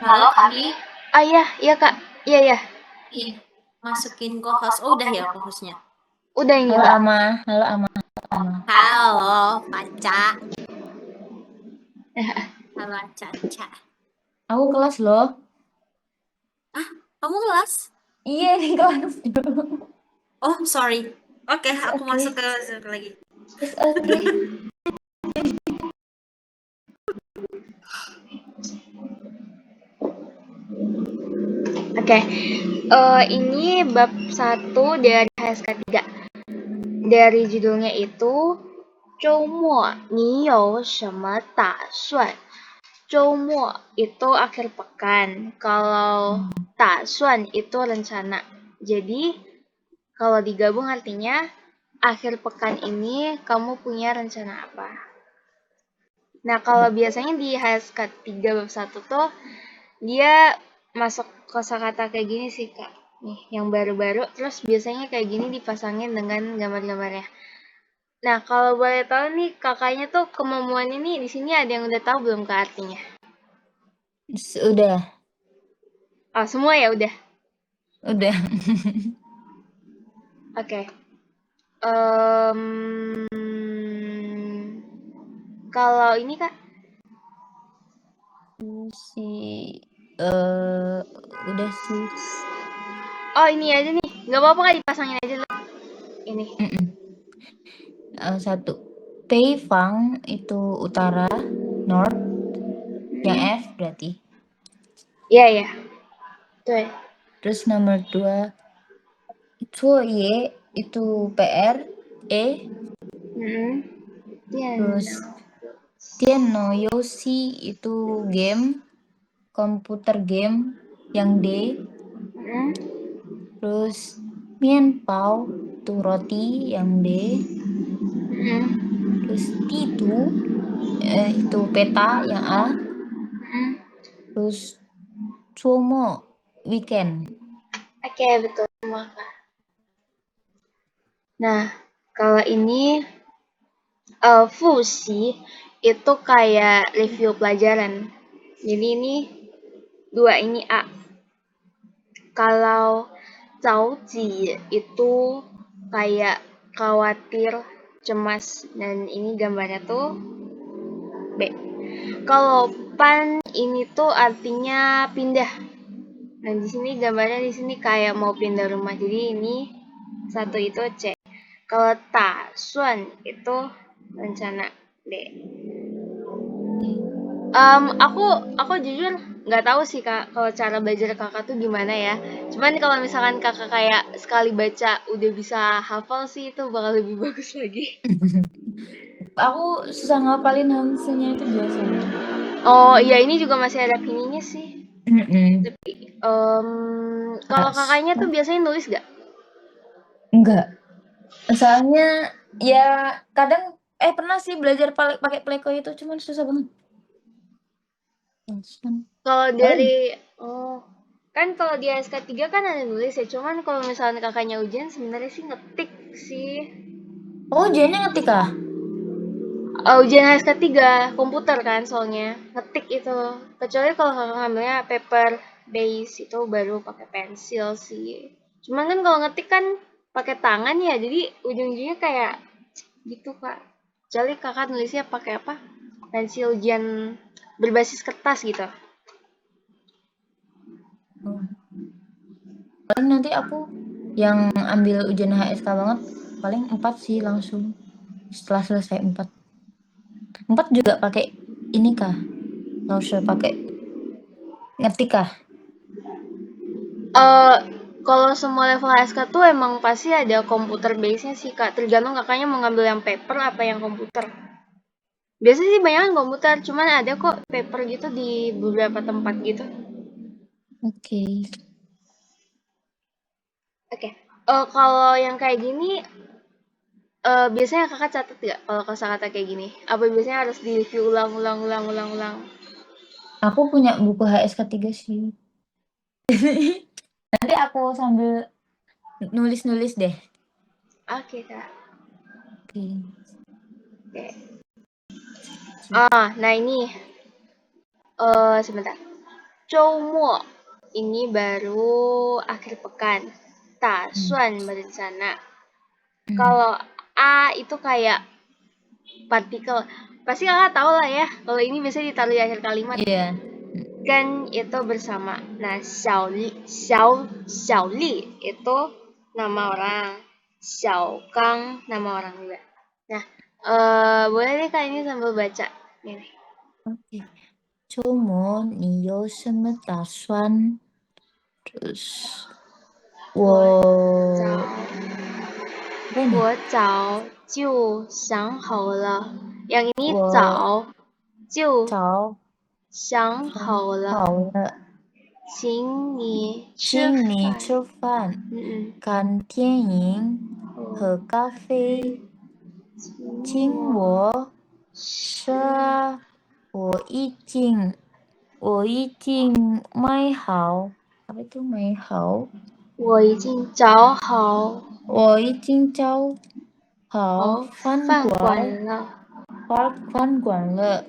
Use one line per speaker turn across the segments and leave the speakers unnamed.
Halo Kali.
Iya Kak. Iya.
Ih, masukin co-host. Oh, udah ya co-hostnya.
Udah ini
Halo
Kak.
Ama.
Halo, Paca. Halo, Caca.
Aku kelas loh.
Kamu kelas?
Iya, ini kelas.
Oh, sorry. Oke, aku
Oke.
masuk ke Zoom lagi.
Oke.
Oke. Ini bab 1 dari HSK 3. Dari judulnya itu 周末你有什么打算? 周末itu akhir pekan. Kalau 打算 itu rencana. Jadi kalau digabung artinya akhir pekan ini kamu punya rencana apa? Nah, kalau biasanya di HSK 3 bab 1 tuh dia masuk kosakata kayak gini sih, Kak. Nih, yang baru-baru terus biasanya kayak gini dipasangin dengan gambar-gambarnya. Nah, kalau boleh tahu nih kakaknya tuh kemampuan ini di sini ada yang udah tahu belum Kak artinya?
Udah.
Oh, semua ya udah.
Udah.
Oke. Kalau ini Kak,
Udah sih.
oh ini aja nih, nggak apa-apa Kak dipasangin aja dulu. Ini.
Satu. Peifang itu utara, north. Yang F berarti.
Iya. Tuh ya.
Terus nomor 2. Ye itu PR, E. Terus Tiano Yoshi itu game, komputer game yang D. Terus Mian Pao itu roti yang D. Terus Titu itu peta yang A. Terus Sumo weekend.
Oke, betul semua Kak. Nah, kalau ini Fusi itu kayak review pelajaran. Jadi ini 2 ini A. Kalau Zauji itu kayak khawatir, cemas, dan ini gambarnya tuh B. Kalau Pan ini tuh artinya pindah. Nah di sini gambarnya di sini kayak mau pindah rumah. Jadi ini satu itu C. Kalau Ta Suan itu rencana D. Aku jujur nggak tahu sih Kak kalau cara belajar kakak tuh gimana ya. Cuman kalau misalkan kakak kayak sekali baca udah bisa hafal sih itu bakal lebih bagus lagi.
Aku susah ngapalin hansnya itu biasanya.
Oh iya ini juga masih ada pininya sih. Kalau kakaknya tuh biasanya nulis gak?
Enggak. Soalnya ya kadang pernah sih belajar pakai pleko itu cuman susah banget.
Kalau dari kan kalau di SK3 kan ada nulis ya, cuman kalau misalnya kakaknya ujian sebenarnya sih ngetik sih.
Oh, ujiannya ngetik ah?
Ujian SK3 komputer kan soalnya ngetik itu. Kecuali kalau kakak ngambilnya paper base itu baru pakai pensil sih. Cuman kan kalau ngetik kan pakai tangan ya, jadi ujung-ujungnya kayak gitu Kak. Kecuali kakak nulisnya pakai apa? Pensil ujian berbasis kertas gitu.
Paling nanti aku yang ambil ujian HSK banget paling 4 sih langsung setelah selesai 4 juga pakai ini kah? Nggak usah pakai ngetik kah?
Kalau semua level HSK tuh emang pasti ada komputer base-nya sih Kak. Tergantung kakaknya mau ngambil yang paper apa yang komputer. Biasanya sih banyak yang komputer, cuman ada kok paper gitu di beberapa tempat gitu.
Oke.
Oke. Kalau yang kayak gini, biasanya kakak catat nggak kalau kosakata kayak gini? Apa biasanya harus di-review ulang?
Aku punya buku HSK 3 sih. Nanti aku sambil nulis-nulis deh.
Oke Kak.
Oke.
Oke. Nah ini sebentar. 周末 ini baru akhir pekan. 打算 berencana. Kalau a itu kayak partikel. Pasti kakak tahu lah ya. Kalau ini biasanya ditaruh di akhir kalimat.
Iya.
Kan itu bersama. Nah, Xiao Li itu nama orang. Xiao Gang nama orang juga. Nah, boleh deh kak ini sambil baca. Nih.
Oke. 周末你有什么打算？就是apa ini?
我早就想好了。Yang ini
我
早就
早
想好了，
好了，
请你吃
请你
饭。
吃饭、
嗯
看电影、喝咖啡，请我是啊，我已经买好，apa itu 买好？
我已经找好
我已经找好饭
饭
馆
馆了，
了，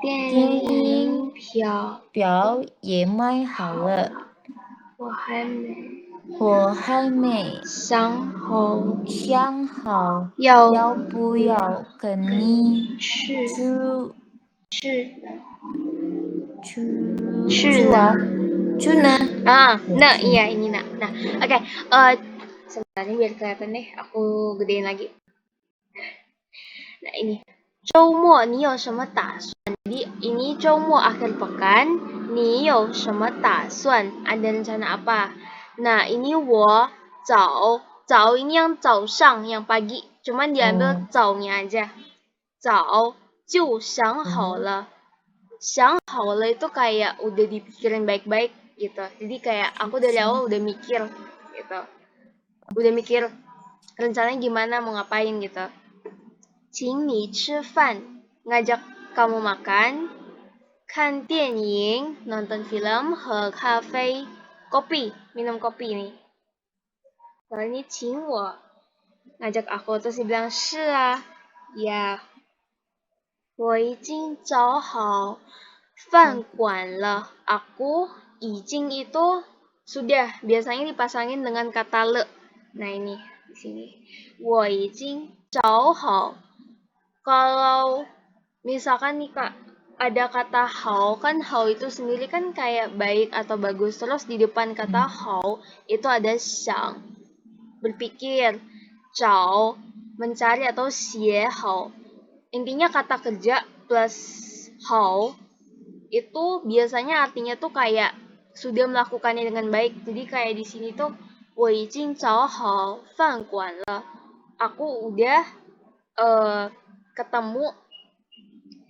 电
电影
影票
票也买好了，
我还没
我还没
想好
想好
要
要不要跟你
去
去玩，去哪？nah
iya ini nah oke sebentar ini biar kelihatan deh aku gedein lagi. Nah ini 周末你有什么打算？ Jadi ini 周末 akhir pekan. 你有什么打算？ Ada rencana apa? Nah ini 我早 ini yang 早上 yang pagi. Cuman diambil 早nya aja. 早就想好了。想好了 itu kayak udah dipikirin baik-baik gitu. Jadi kayak aku dari awal udah mikir gitu. Udah mikir rencananya gimana mau ngapain gitu. 请你吃饭 ngajak kamu makan, 看电影 nonton film, 喝咖啡 kopi minum kopi nih. Kalau ini 请我 ngajak aku terus dia bilang 是啊 ya 我已经找好饭馆了 aku 已经 itu sudah biasanya dipasangin dengan kata le. Nah ini di sini 我已经找好 kalau misalkan nih kak ada kata how kan how itu sendiri kan kayak baik atau bagus terus di depan kata how itu ada shang berpikir cao mencari atau xie how intinya kata kerja plus how itu biasanya artinya tuh kayak sudah melakukannya dengan baik jadi kayak di sini tuh 我已经找好饭馆了 aku udah ketemu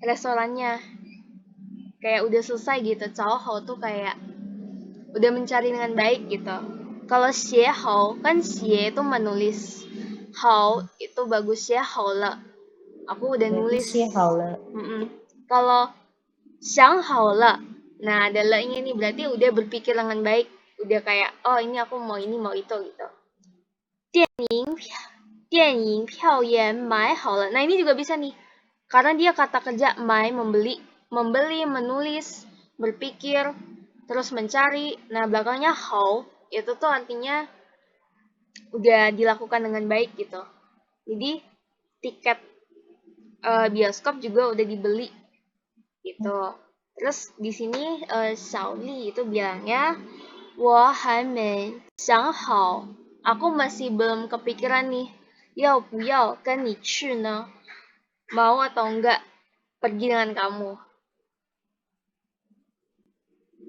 restorannya kayak udah selesai gitu. 找好 tuh kayak udah mencari dengan baik gitu. Kalau 写好 kan 写 itu menulis. 好 itu bagus 写好了 aku udah nulis.
写好了。
Kalau 想好了 nah ada le-nya nih berarti udah berpikir dengan baik. Udah kayak oh ini aku mau ini mau itu gitu. 电影票也买好了 nah ini juga bisa nih karena dia kata kerja 买 membeli menulis berpikir terus mencari nah belakangnya how itu tuh artinya udah dilakukan dengan baik gitu jadi tiket bioskop juga udah dibeli gitu terus di sini Xiaoli itu bilangnya 我还没想好 aku masih belum kepikiran nih 要不要跟你去呢 mau atau enggak pergi dengan kamu.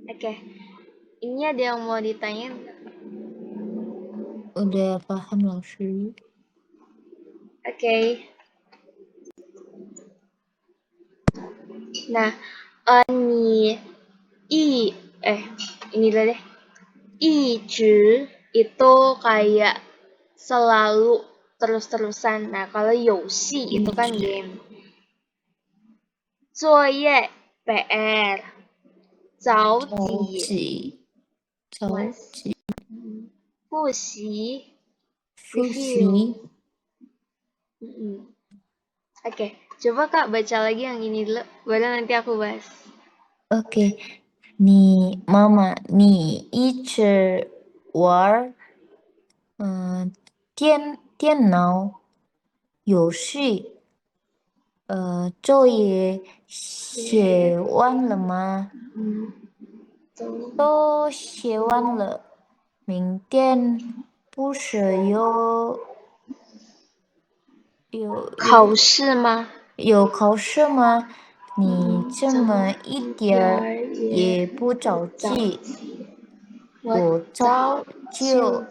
Oke. Ini ada yang mau ditanyain?
Udah paham langsung.
Oke. Nah, ini dulu deh. 一直 itu kayak selalu terus-terusan. Nah, kalau 游戏 itu kan game. 作业 PR. 早起复习 review. Oke, coba Kak baca lagi yang ini dulu, baru nanti aku bahas.
OK，妈妈，你一直玩电脑游戏，作业写完了吗？都写完了。明天不是
考试吗？
有考试吗？你这么一点儿也不着急，我早就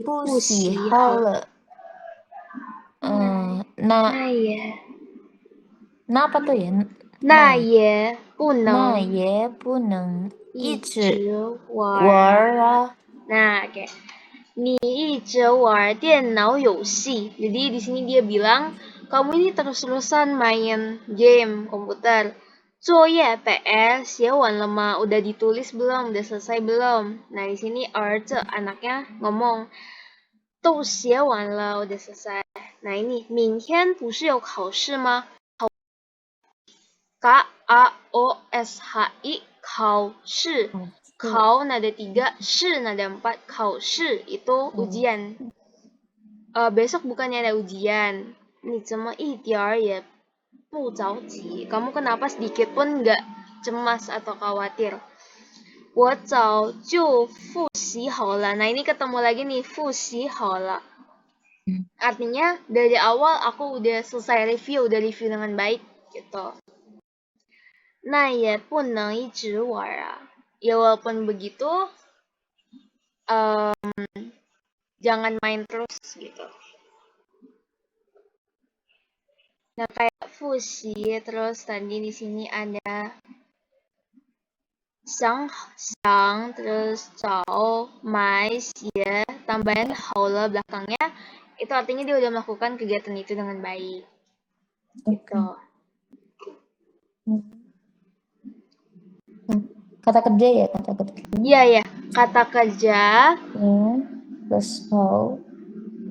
复习好了。
那也
那不对，
那也不
那
能
也不能一
一
直
直
玩
玩
儿啊。
Nah, oke. Ni ijo war nau yoshi. Jadi di sini dia bilang kamu ini terus-terusan main game komputer. Zoye PS ya wan lema udah ditulis belum? Udah selesai belum? Nah, di sini Arce anaknya ngomong tuh xie wan le udah selesai. Nah, ini 明天不是有考试吗？ KAOSHI 考试. Kau nada 3, shi nada 4. Kau shi itu ujian. Besok bukannya ada ujian. Ni cuma idiar ya bu ji. Kamu kenapa sedikit pun nggak cemas atau khawatir? Wo zao jiu fu xi hao la. Nah, ini ketemu lagi nih fu xi hao la. Artinya dari awal aku udah selesai review, udah review dengan baik gitu. Nah, ya pun nang izi war ah. Ya walaupun begitu, jangan main terus gitu. Nah, kayak fusi terus tadi di sini ada sang terus cao mai xie tambahan haula belakangnya itu artinya dia udah melakukan kegiatan itu dengan baik gitu.
Kata kerja ya, kata kerja.
Iya ya, kata kerja
plus how.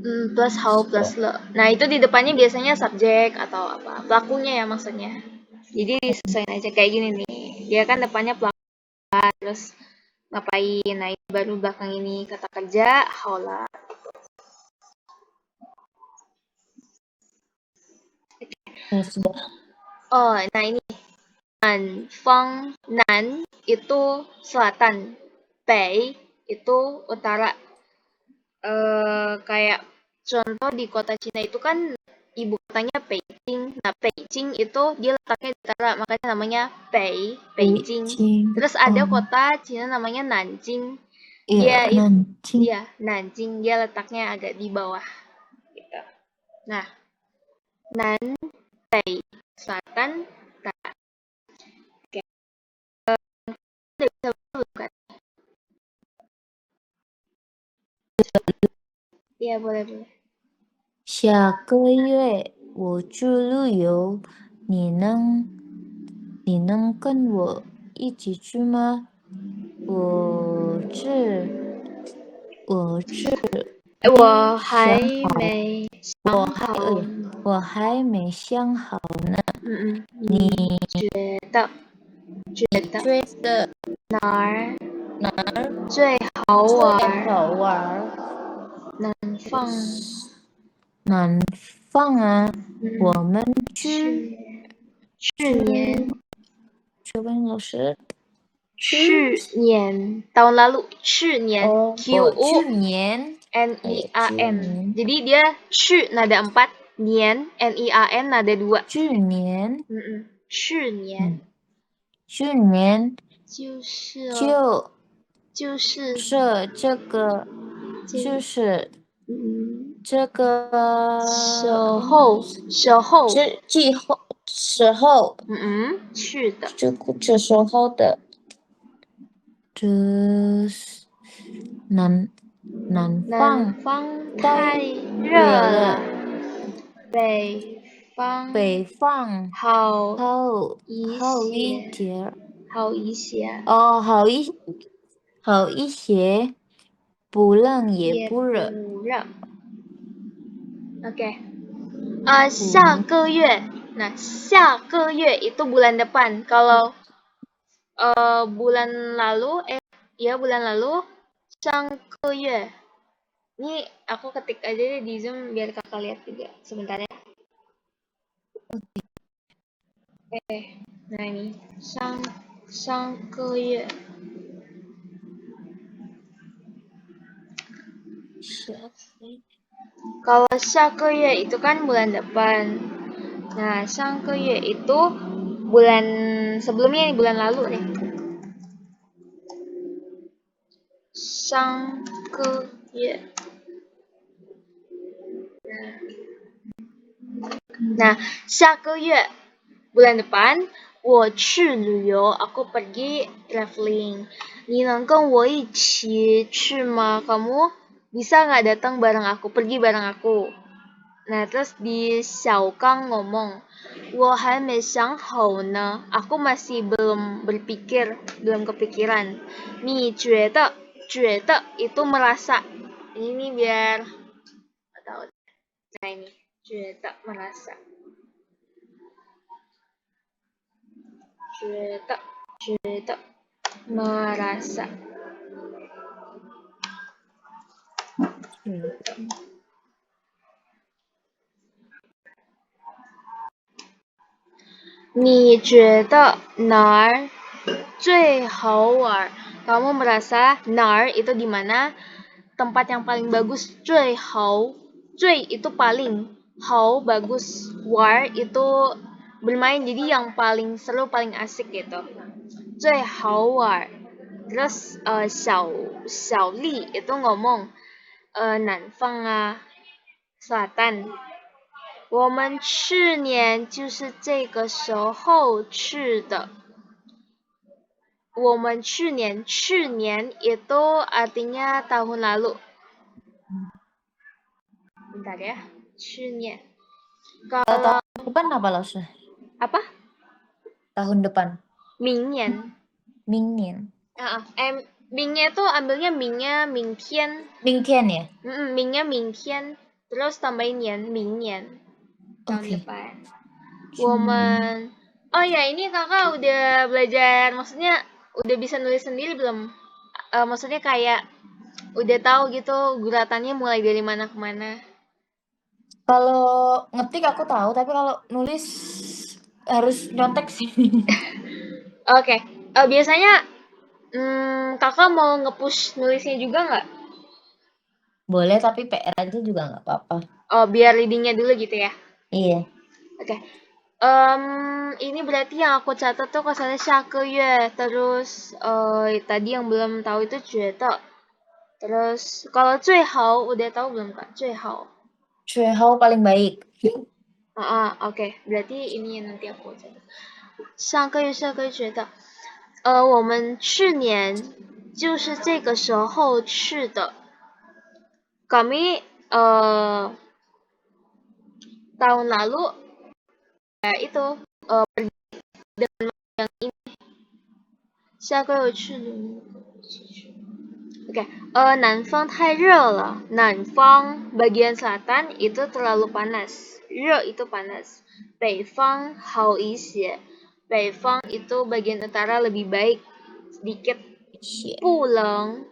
plus how plus le. Nah, itu di depannya biasanya subjek atau apa pelakunya ya maksudnya. Jadi disesuaikan aja kayak gini nih. Dia kan depannya pelaku terus ngapain. Nah, ini baru belakang ini kata kerja haula.
Sudah.
Oh, nah ini Nanfang, Nan itu selatan, Bei itu utara. Kayak contoh di kota Cina itu kan ibu kotanya Beijing. Nah, Beijing itu dia letaknya di utara, makanya namanya Beijing. Terus ada kota Cina namanya Nanjing.
Iya, Nanjing.
Dia Nanjing, dia letaknya agak di bawah gitu. Nah, Nanbei selatan, utara. Oke. Udah bisa belum kan? Iya, boleh.
下个月我去旅游，你能跟我一起去吗？我还没想好呢。你
觉
得
哪儿
最好玩？南方啊，我们去
年 tahun lalu 去年 NIAN. Jadi dia 去 nada 4, nian NIAN nada 2.
去年就是这个时候
是的。
这时候的，这南方太热了，北方好一点，好一些，不冷也不热。
Oke. 下个月. Nah, 下个月itu bulan depan. Kalau bulan lalu, bulan lalu, 上个月. Ini aku ketik aja deh di Zoom biar kakak lihat juga. Sebentar ya. Nah ini, 上个月. Kalau 下个月 itu kan bulan depan. Nah, 上个月 itu bulan sebelumnya nih, bulan lalu nih. 上个月. Nah, 下个月 bulan depan, 我去旅游, aku pergi traveling. 你能跟我一起去吗? Kamu bisa nggak datang bareng aku, pergi bareng aku? Nah, terus di Xiaokang ngomong, 我还没想好呢, aku masih belum berpikir, belum kepikiran. 你觉得itu merasa. Ini biar tahu. Nah ini, 觉得 merasa. 觉得 merasa. Ni 觉得哪儿最好玩? Kamu merasa 哪儿 itu di mana? Tempat yang paling bagus. 最好, 最 itu paling, 好 bagus, 玩 itu bermain, jadi yang paling seru, paling asik gitu. 最好玩. Terus 小丽 itu ngomong 南方啊, selatan. 我们去年就是这个时候去的. 我们去年 itu artinya tahun lalu. Bentar ya. 去年. Kalau
tahun depan apa Lause?
apa?
Tahun depan.
明年.
明年.
Mingnya tuh ambilnya mingnya 明天.
明天 ya?
Mingnya 明天. Terus tambahin 年, 明年. Tahun depan. 我们 Oh ya, ini kakak udah belajar, maksudnya udah bisa nulis sendiri belum? Maksudnya kayak udah tahu gitu guratannya mulai dari mana ke mana?
Kalau ngetik aku tahu, tapi kalau nulis harus nyontek sih.
Oke. Biasanya kakak mau nge-push nulisnya juga nggak?
Boleh, tapi PR aja juga nggak apa-apa.
Oh, biar readingnya dulu gitu ya?
Iya.
Oke. Ini berarti yang aku catat tuh kesannya 下个月, terus tadi yang belum tahu itu 觉得. Terus kalau 最好 udah tahu belum kak? 最好.
最好 paling baik.
Oke. Berarti ini yang nanti aku catat. 上个月觉得我们去年就是这个时候去的. Kami tahun lalu itu pergi dengan yang ini. 下个月去旅游. Oke, 南方太热了. 南方 bagian selatan itu terlalu panas. 热 itu panas. 北方好一些. 北方 itu bagian utara lebih baik sedikit. 不冷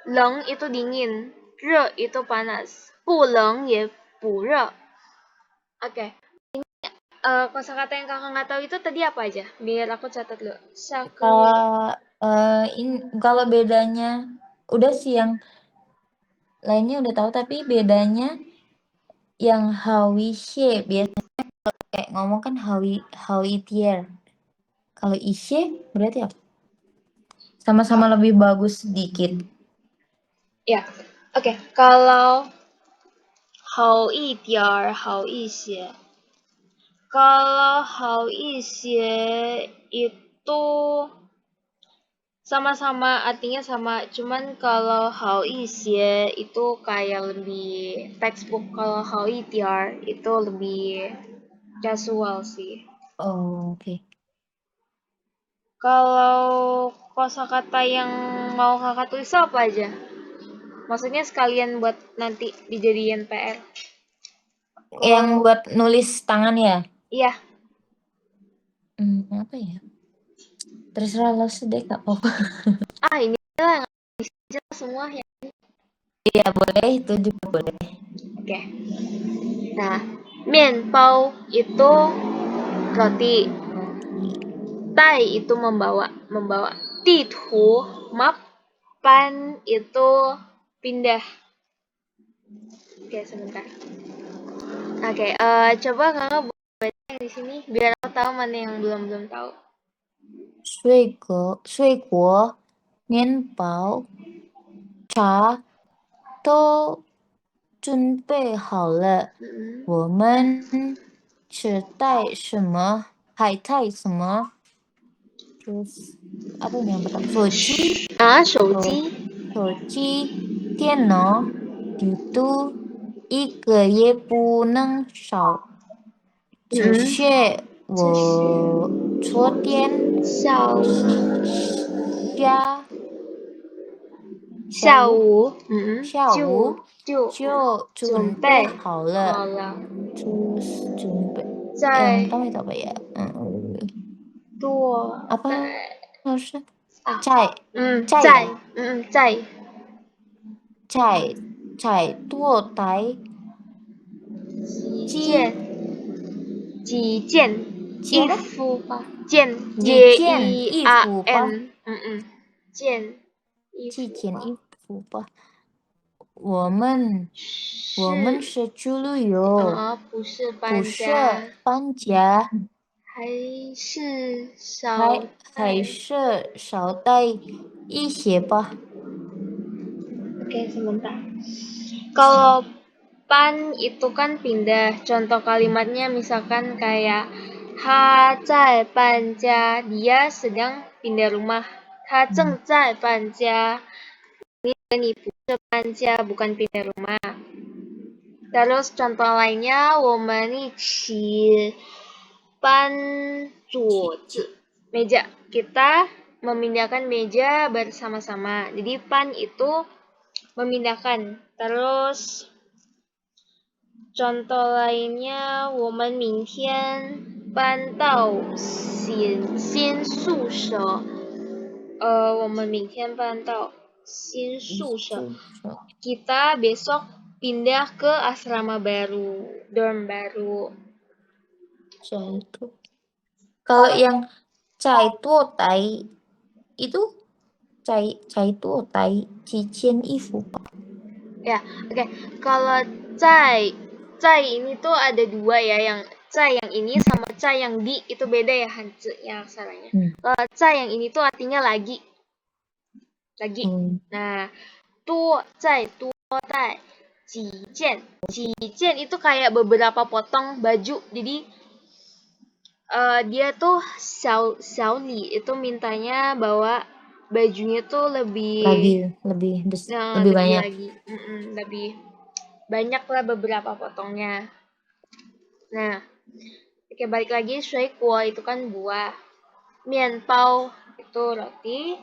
冷 itu dingin. 热 itu panas. 不冷也不热. Oke. Ini kosakata yang kakak nggak tahu itu tadi apa aja? Biar aku catat dulu.
Kalau bedanya udah sih, yang lainnya udah tahu, tapi bedanya yang hawi xie biasanya kayak ngomong kan hawi tier. Kalau isye berarti apa? Sama-sama lebih bagus sedikit.
Ya, oke. Kalau hao yi dier, hao yi xie. Kalau hao yi xie itu sama-sama artinya sama, cuman kalau hao yi xie itu kayak lebih textbook, kalau hao yi dier itu lebih casual sih.
Oh, oke.
Kalau kosakata yang mau kakak tulis apa aja? Maksudnya sekalian buat nanti dijadiin PR.
Yang buat nulis tangan ya?
Iya.
Apa ya? Terserah lo deh, Kak.
Ini lah yang bisa semua ya.
Iya, boleh. Itu juga boleh.
Oke. Nah, mian pao itu roti. Tai itu membawa. Ti tu map. Pan itu pindah. Oke, sebentar. Oke, coba kakak baca yang di sini biar aku tahu mana yang belum tahu.
水果、面包、茶都准备好了。我们吃带什么？还带什么？就是apa ini yang pertama? 手机、
手机。
手机、电脑、itu 一个也不能少。这些我昨天
下午
就准备好了。就是准备。yang pertama itu apa ya? Apa harusnya? 在多台
几件衣服吧。件衣服吧。
我们是去旅游，不是搬家，还是少带一些吧。
Oke, sebentar. Kalau pan itu kan pindah. Contoh kalimatnya misalkan kayak ha zai ban jia, dia sedang pindah rumah. Ha zeng zai ban jia. Ini ban jia, bukan pindah rumah. Terus contoh lainnya, 我们一起搬桌子 meja. Kita memindahkan meja bersama-sama. Jadi pan itu memindahkan. Terus contoh lainnya, 我们明天搬到新宿舍。我们明天搬到新宿舍。Kita besok pindah ke asrama baru, dorm baru.
Kalau yang cai tuo tai itu cai tuo tai cicien ifu.
Ya, oke. Kalau cai ini tuh ada dua ya, yang cai yang ini sama cai yang di itu beda ya hansnya aksaranya. Kalau cai yang ini tuh artinya lagi. Nah, tuo cai tuo tai Jicen itu kayak beberapa potong baju. Jadi dia tuh Xiaoli itu mintanya bawa bajunya tuh lebih
banyak
lagi. Lebih banyak lah beberapa potongnya. Nah, oke, balik lagi. Shui kuo itu kan buah. Mian pao itu roti.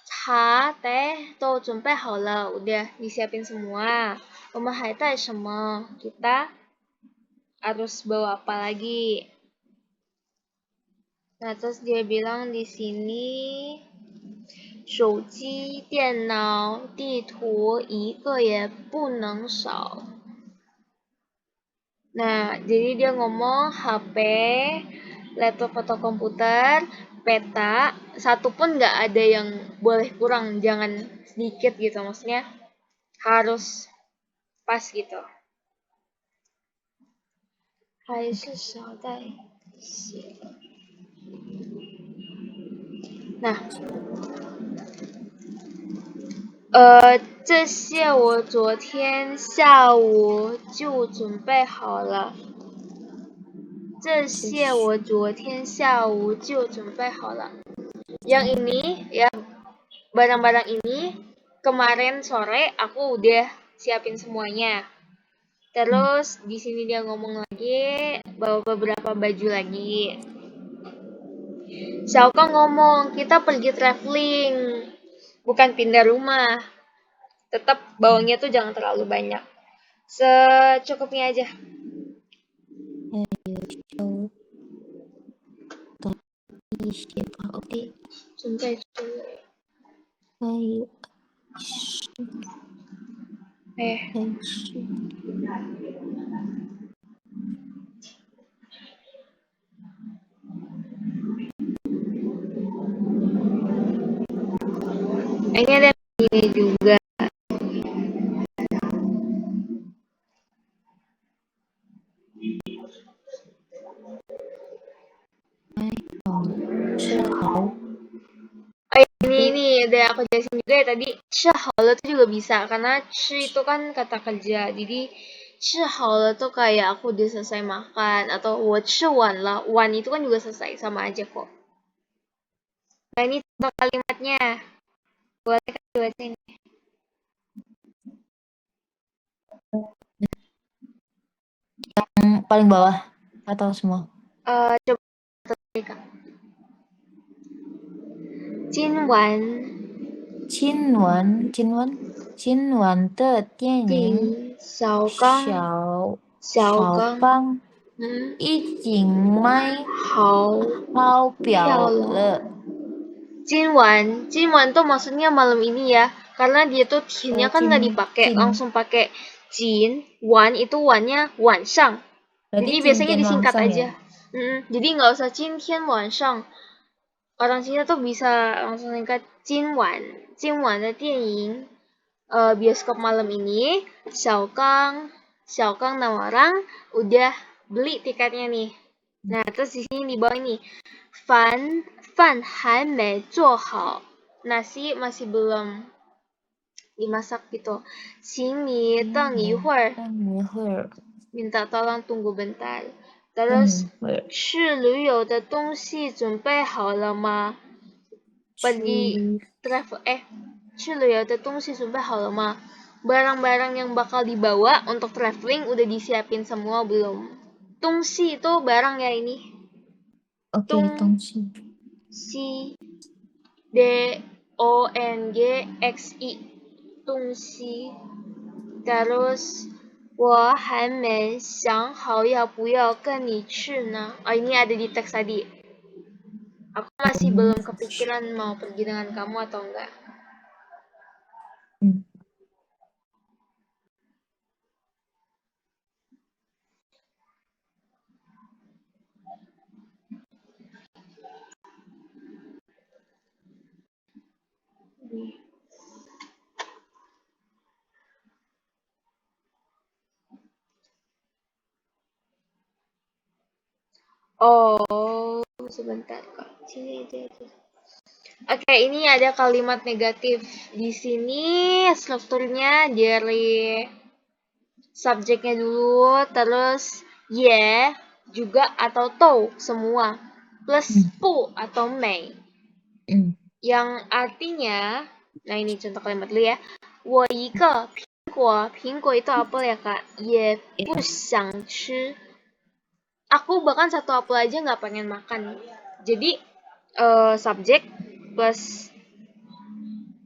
Cha teh to zunpei hao le, udah disiapin semua. Oma hai tai sheme, kita harus bawa apa lagi? Nah, terus dia bilang di sini 手机、电脑、地图一个也不能少. Nah, jadi dia ngomong HP, laptop atau komputer, peta, satu pun nggak ada yang boleh kurang, jangan sedikit gitu, maksudnya harus pas gitu. Nah, 这些我昨天下午就准备好了。Yang ini ya, barang-barang ini kemarin sore aku udah siapin semuanya. Terus di sini dia ngomong lagi bawa beberapa baju lagi. Xiaokang ngomong kita pergi traveling, bukan pindah rumah. Tetap bawanya tuh jangan terlalu banyak. Secukupnya aja.
一些吧。OK，
正在吃。
可以是
哎，
可以是。
ini ada ini juga.
Oh, 吃好
Oh, ini udah aku jelasin juga ya tadi. 吃好了 tuh juga bisa karena 吃 itu kan kata kerja. Jadi 吃好了 tuh kayak aku udah selesai makan atau 我吃完了. 完 itu kan juga selesai, sama aja kok. Nah, ini contoh kalimatnya. Boleh kan dibaca ini?
yang paling bawah atau semua?
Coba tadi, Kak. 今晚
今晚的电影
小刚
刚
嗯
已经买
好
好
票
票了。
今晚tuh maksudnya malam ini ya, karena dia tuh tiannya kan nggak dipakai, langsung pakai jin. Wan itu wannya wansang.
Berarti
Jadi biasanya
Jintian
disingkat
Wangsang
aja.
ya?
Jadi nggak usah jin tian wansang. Orang Cina tuh bisa langsung singkat jin wan的电影 bioskop malam ini. Xiaokang nama orang udah beli tiketnya nih. Nah, terus di sini di bawah ini Fan hai mei zuo hao. Nasi masih belum dimasak gitu. Xin ni deng yi hui. Minta tolong tunggu bentar. Terus 去旅游的东西准备好了吗？ Pergi travel 去旅游的东西准备好了吗？ Barang-barang yang bakal dibawa untuk traveling udah disiapin semua belum? Tungsi itu barang ya ini.
Oke, tungsi.
Si DONGXI Tungsi. Terus 我还没想好要不要跟你去呢. Oh, ini ada di teks tadi. Aku masih belum kepikiran mau pergi dengan kamu atau enggak. Oh, sebentar kok. Sini aja. Oke, ini ada kalimat negatif. Di sini strukturnya dari subjeknya dulu, terus ye juga atau to semua, plus pu atau mei. Yang artinya, nah ini contoh kalimat dulu ya. 我一个苹果 itu apel ya kak. 也不想吃. Aku bahkan satu apel aja nggak pengen makan. Jadi subjek plus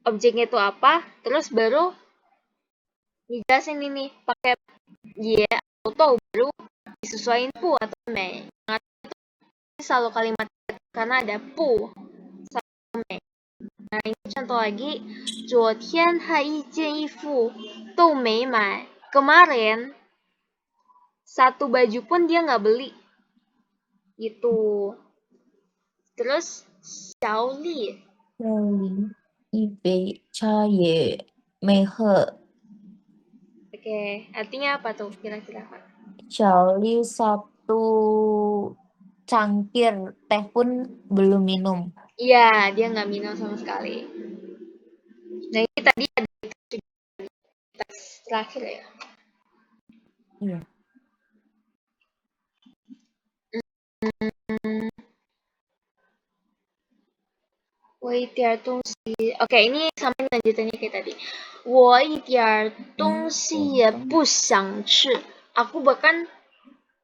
objeknya itu apa, terus baru dijelasin ini pakai ye atau baru disesuaiin pu atau mei. Nah, itu selalu kalimat karena ada pu sama mei. Nah, ini contoh lagi. 昨天还一件衣服都没买. Kemarin satu baju pun dia nggak beli. Gitu. Terus 小丽
一杯茶也没喝.
Oke, artinya apa tuh kira-kira Pak?
Charlie satu cangkir teh pun belum minum.
Iya, dia nggak minum sama sekali. Nah, ini tadi ada terakhir ya.
Iya.
Oke, ini sama lanjutannya kayak tadi. 我一点东西也不想吃. Aku bahkan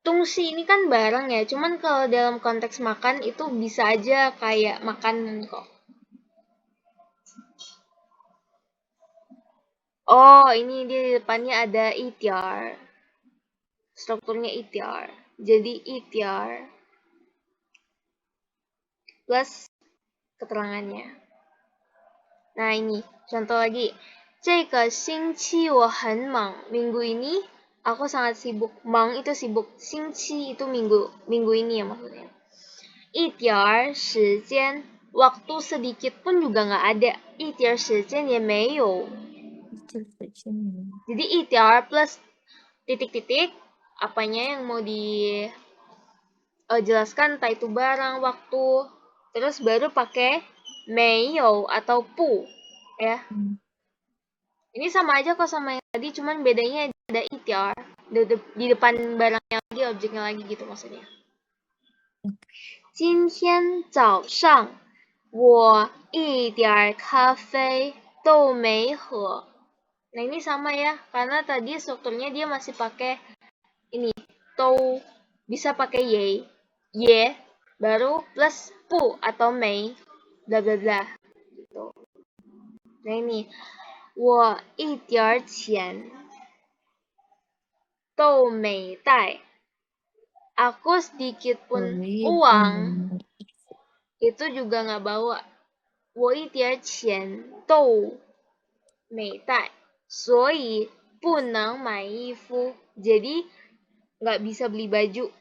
tungsi ini kan barang ya, cuman kalau dalam konteks makan itu bisa aja kayak makanan kok. Oh, ini dia di depannya ada itiar. Strukturnya itiar. Jadi itiar. plus keterangannya. Nah, ini contoh lagi. 这个星期我很忙. Minggu ini aku sangat sibuk. 忙 itu sibuk. 星期 itu minggu ini ya maksudnya. 一点时间 waktu sedikit pun juga nggak ada. 一点时间也没有. Jadi 一点 plus titik-titik apanya yang mau dijelaskan, entah itu barang, waktu, terus baru pakai 没有 atau 不 ya. Ini sama aja kok sama yang tadi, cuman bedanya ada 一点 di depan barangnya lagi, objeknya lagi gitu maksudnya. 今天早上我一点咖啡都没喝. Nah, ini sama ya, karena tadi strukturnya dia masih pakai ini, to, bisa pakai ye, baru plus pu atau mei, bla bla bla. Gitu. Nah, ini, 我一点钱都没带. Aku sedikit pun uang itu juga nggak bawa. 我一点钱都没带. 所以不能买衣服. Jadi nggak bisa beli baju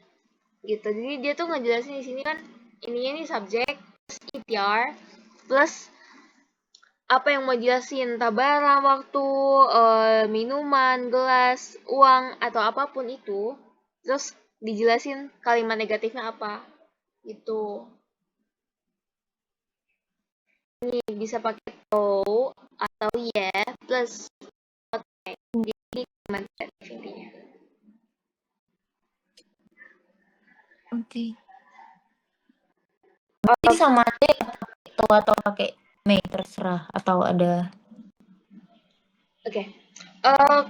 gitu. Jadi dia tuh ngejelasin di sini kan ininya nih subjek plus ITR plus apa yang mau jelasin, entah barang, waktu, minuman, gelas, uang atau apapun itu, terus dijelasin kalimat negatifnya apa gitu. Ini bisa pakai to atau ye plus jadi kalimat negatif intinya.
Oke. Berarti sama aja to atau pakai mei terserah atau ada.
Oke.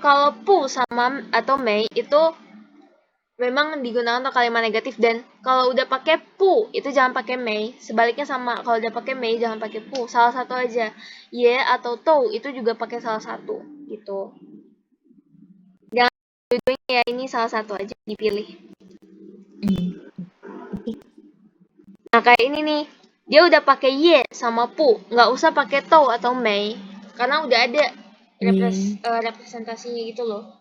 Kalau pu sama atau mei itu memang digunakan untuk kalimat negatif, dan kalau udah pakai pu itu jangan pakai mei. Sebaliknya sama, kalau udah pakai mei jangan pakai pu. Salah satu aja. Ye atau to itu juga pakai salah satu gitu. Jangan dua-duanya ya, ini salah satu aja dipilih. Nah, kayak ini nih. Dia udah pakai ye sama pu, nggak usah pakai to atau mei karena udah ada representasinya gitu loh.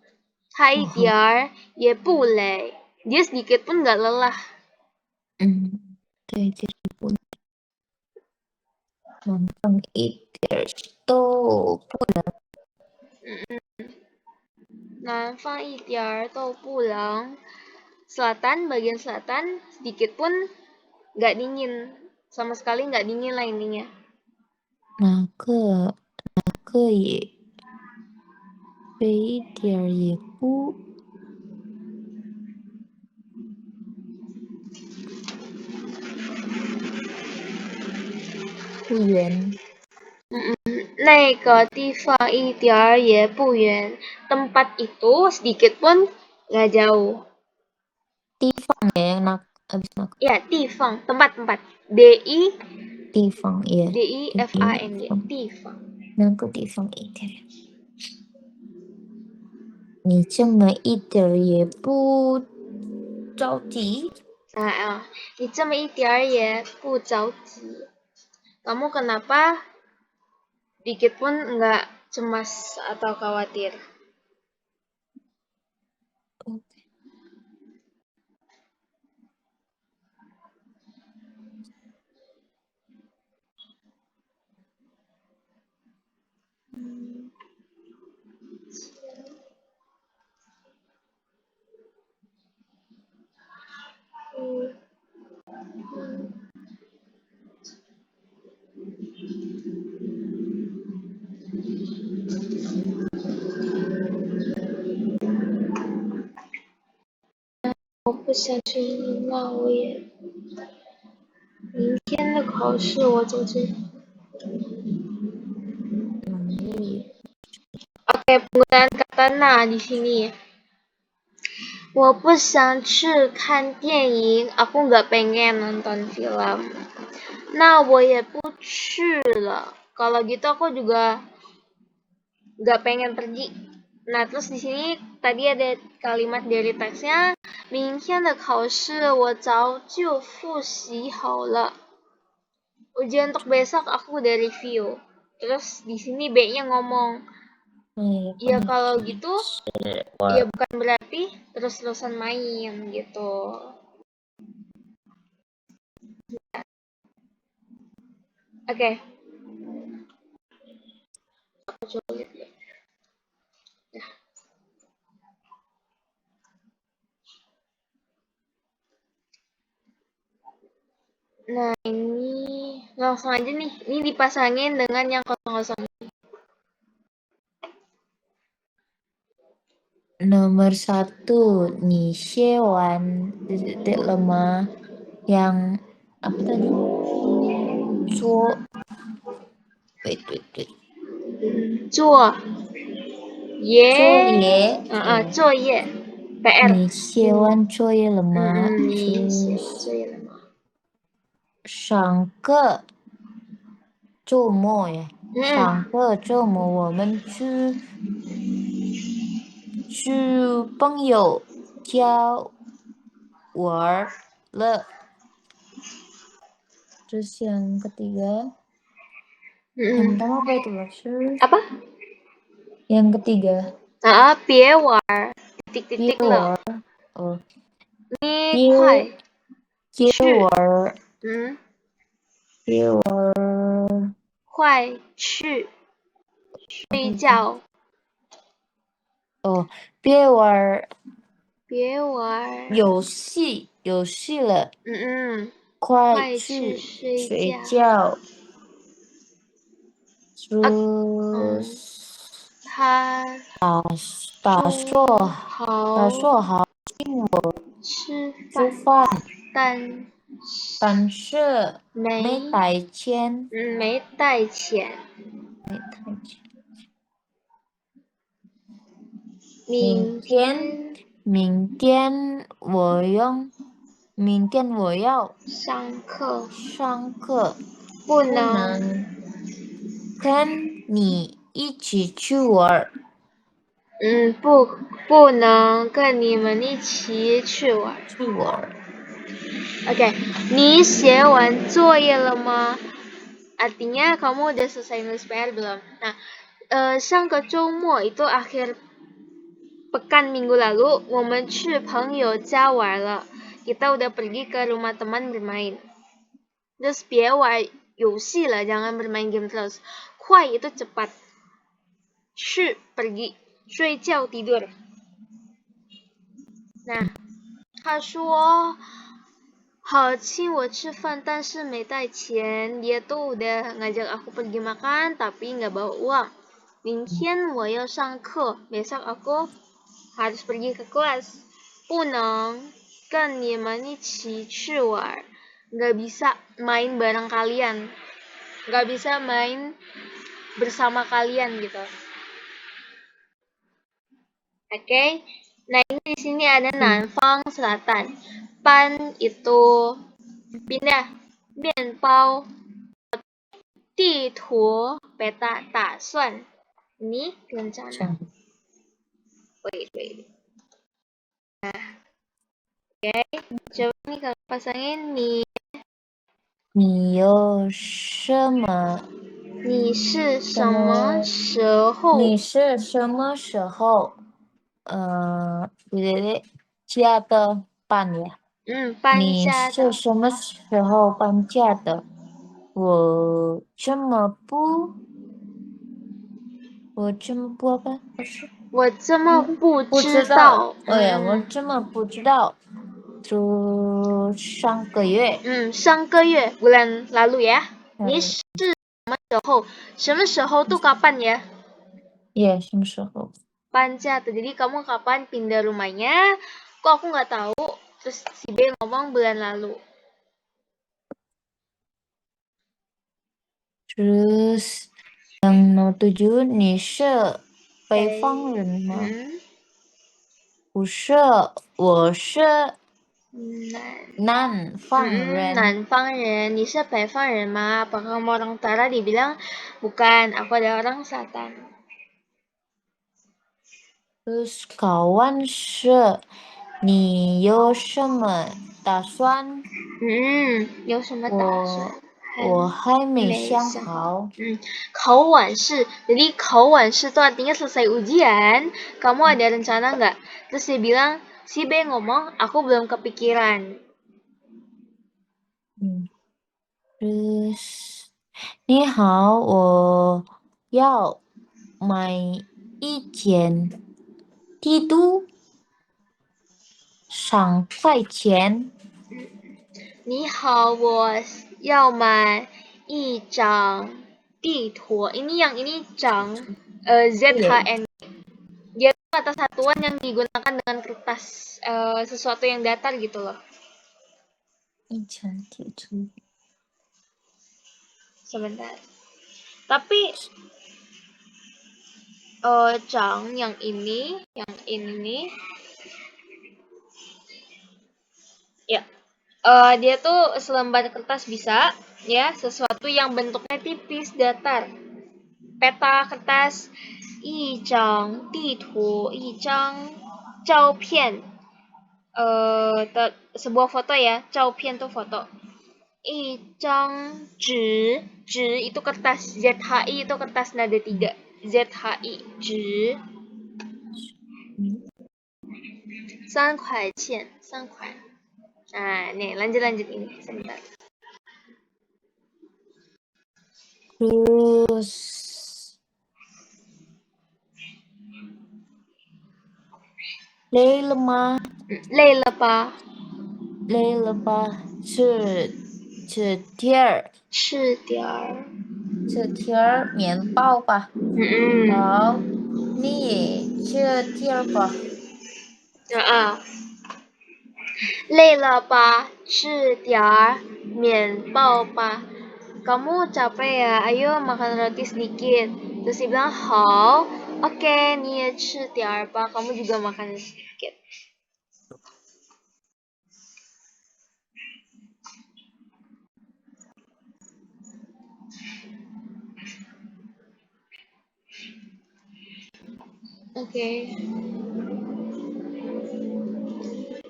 Hai Tiar, ye pu lei. Dia sedikit pun nggak lelah.
Nonton eaters to pulang.
Nanfang Itiar atau pulang. Selatan, bagian selatan sedikit pun nggak dingin, sama sekali nggak dingin lah intinya.
Nah ke ye bei tiar ye pu yuan.
那个地方一点儿也不远. Tempat itu sedikit pun nggak jauh.
Tifang ya yang abis nak.
Ya, tifang, tempat. D-I
Tifang ya.
D-I-F-A-N-G. Tifang.
Nah ke tifang eater. 你这么一点儿也不着急？
你这么一点儿也不着急. Kamu kenapa dikit pun nggak cemas atau khawatir?我不想去，那我也。明天的考试我走这。Oke, penggunaan kata na di sini. 我不想去看电影. Aku nggak pengen nonton film. 那我也不去了. Kalau gitu aku juga nggak pengen pergi. Nah, terus di sini tadi ada kalimat dari teksnya. 明天的考试我早就复习好了. Ujian untuk besok aku udah review. Terus di sini B-nya ngomong, ya kalau gitu, ya bukan berarti terus-terusan main gitu. Oke. Aku coba lihat ya. Nah, ini langsung aja nih. Ini dipasangin dengan yang kosong-kosong.
Nomor 1, nih Xiewan titik lemah yang apa tadi? Wait.
作业，
作业，
作业，PR。
你写完作业了吗？
你写完作业了吗？
上个周末呀，上个周末我们去朋友家玩了。Terus yang ketiga, yang pertama apa itu maksud?
Apa?
Yang ketiga,
别玩，titik-titik 了。
哦，
你快
接
去，
玩，
快去睡觉。
哦，别玩
别玩，
游戏了，快去睡觉。Terus
他
打说好
吃
吃饭，
但
但是没带钱。
没带钱。
明天我要上课，
不
不能跟你一起去玩。
不能跟你们一起去玩。Oke, 你写完作业了吗？ Artinya kamu udah selesai nulis PR belum? Nah, 上个周末 itu akhir pekan minggu lalu, 我们去朋友家玩了。Kita udah pergi ke rumah teman bermain. Terus 别玩游戏了, jangan bermain game terus. 快 itu cepat. 去 pergi, 睡觉 tidur. Nah, 他说好请我吃饭但是没带钱. Dia tuh udah ngajak aku pergi makan tapi nggak bawa uang. 明天我要上课, besok aku harus pergi ke kelas. 不能跟你们一起去玩. Nggak bisa main bareng kalian. Nggak bisa main bersama kalian gitu. Oke. Nah, ini di sini ada Nanfang Selatan. Pan itu pindah. 面包 地图 peta 打算 ini rencana. Wait. Nah, oke. Coba nih kalau pasangin nih.
你有什么？
你是什么时候？
你是什么时候？家的搬呀？你
搬家的。
是什么时候搬家的？我这么不apa？
我这么不
不
知
知道。
道。
我这么不知道。就上个月。
上个月 bulan lalu ya. 你是什么时候 tuh kapan ya?
Iya, 什么时候？
搬家tuh. Jadi kamu kapan pindah rumahnya? Kok aku nggak tahu? Terus si B ngomong bulan lalu.
Terus yang nomor 7, 你是北方人吗？不是，我是南方人。
南方人，你是北方人吗？ Apa kamu orang utara? Dibilang bukan, aku adalah orang selatan.
Terus kawan 是你有什么打算？
有什么打算？
我还没
没
想
想
好。
考完试. Jadi 考完试 itu artinya selesai ujian. Kamu ada rencana nggak? Terus dia bilang, si B ngomong, aku belum kepikiran.
terus 你好，我要买一件帝都3块钱。
你好，我要买一张地图. Ini yang ini jang ZHN. Dia itu kata satuan yang digunakan dengan kertas sesuatu yang datar gitu loh.
一张地图
Sebentar. Tapi jang yang ini ya. Dia tuh selembar kertas bisa ya, sesuatu yang bentuknya tipis, datar. Peta kertas, 一张地图, 一张照片. Sebuah foto ya, 照片 tuh foto. 一张纸 itu kertas, ZHI itu kertas nada 3. ZHI 纸 3块钱, 3块. Nah, nih lanjut ini sebentar.
terus 累了吗？
累了吧？
累了吧？吃点儿面包吧。好，你也吃点儿吧。
累了吧？吃点儿面包吧. Kamu capek ya? Ayo makan roti sedikit. Terus dia bilang, 好, oke, 你也吃点儿吧. Kamu juga makan sedikit.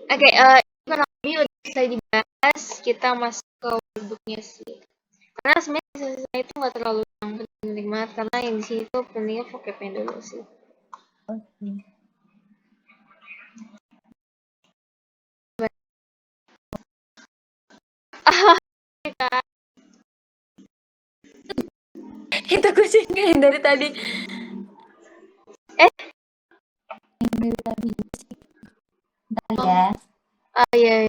Oke, kurang lebih udah selesai dibahas. Kita masuk ke workbooknya sih. Karena sebenarnya sisa-sisa itu nggak terlalu yang penting banget, karena yang di sini tuh pentingnya vocabnya dulu sih.
Oke. Itu kucingnya yang dari tadi. Yang dari tadi. Bentar ya.
Iya.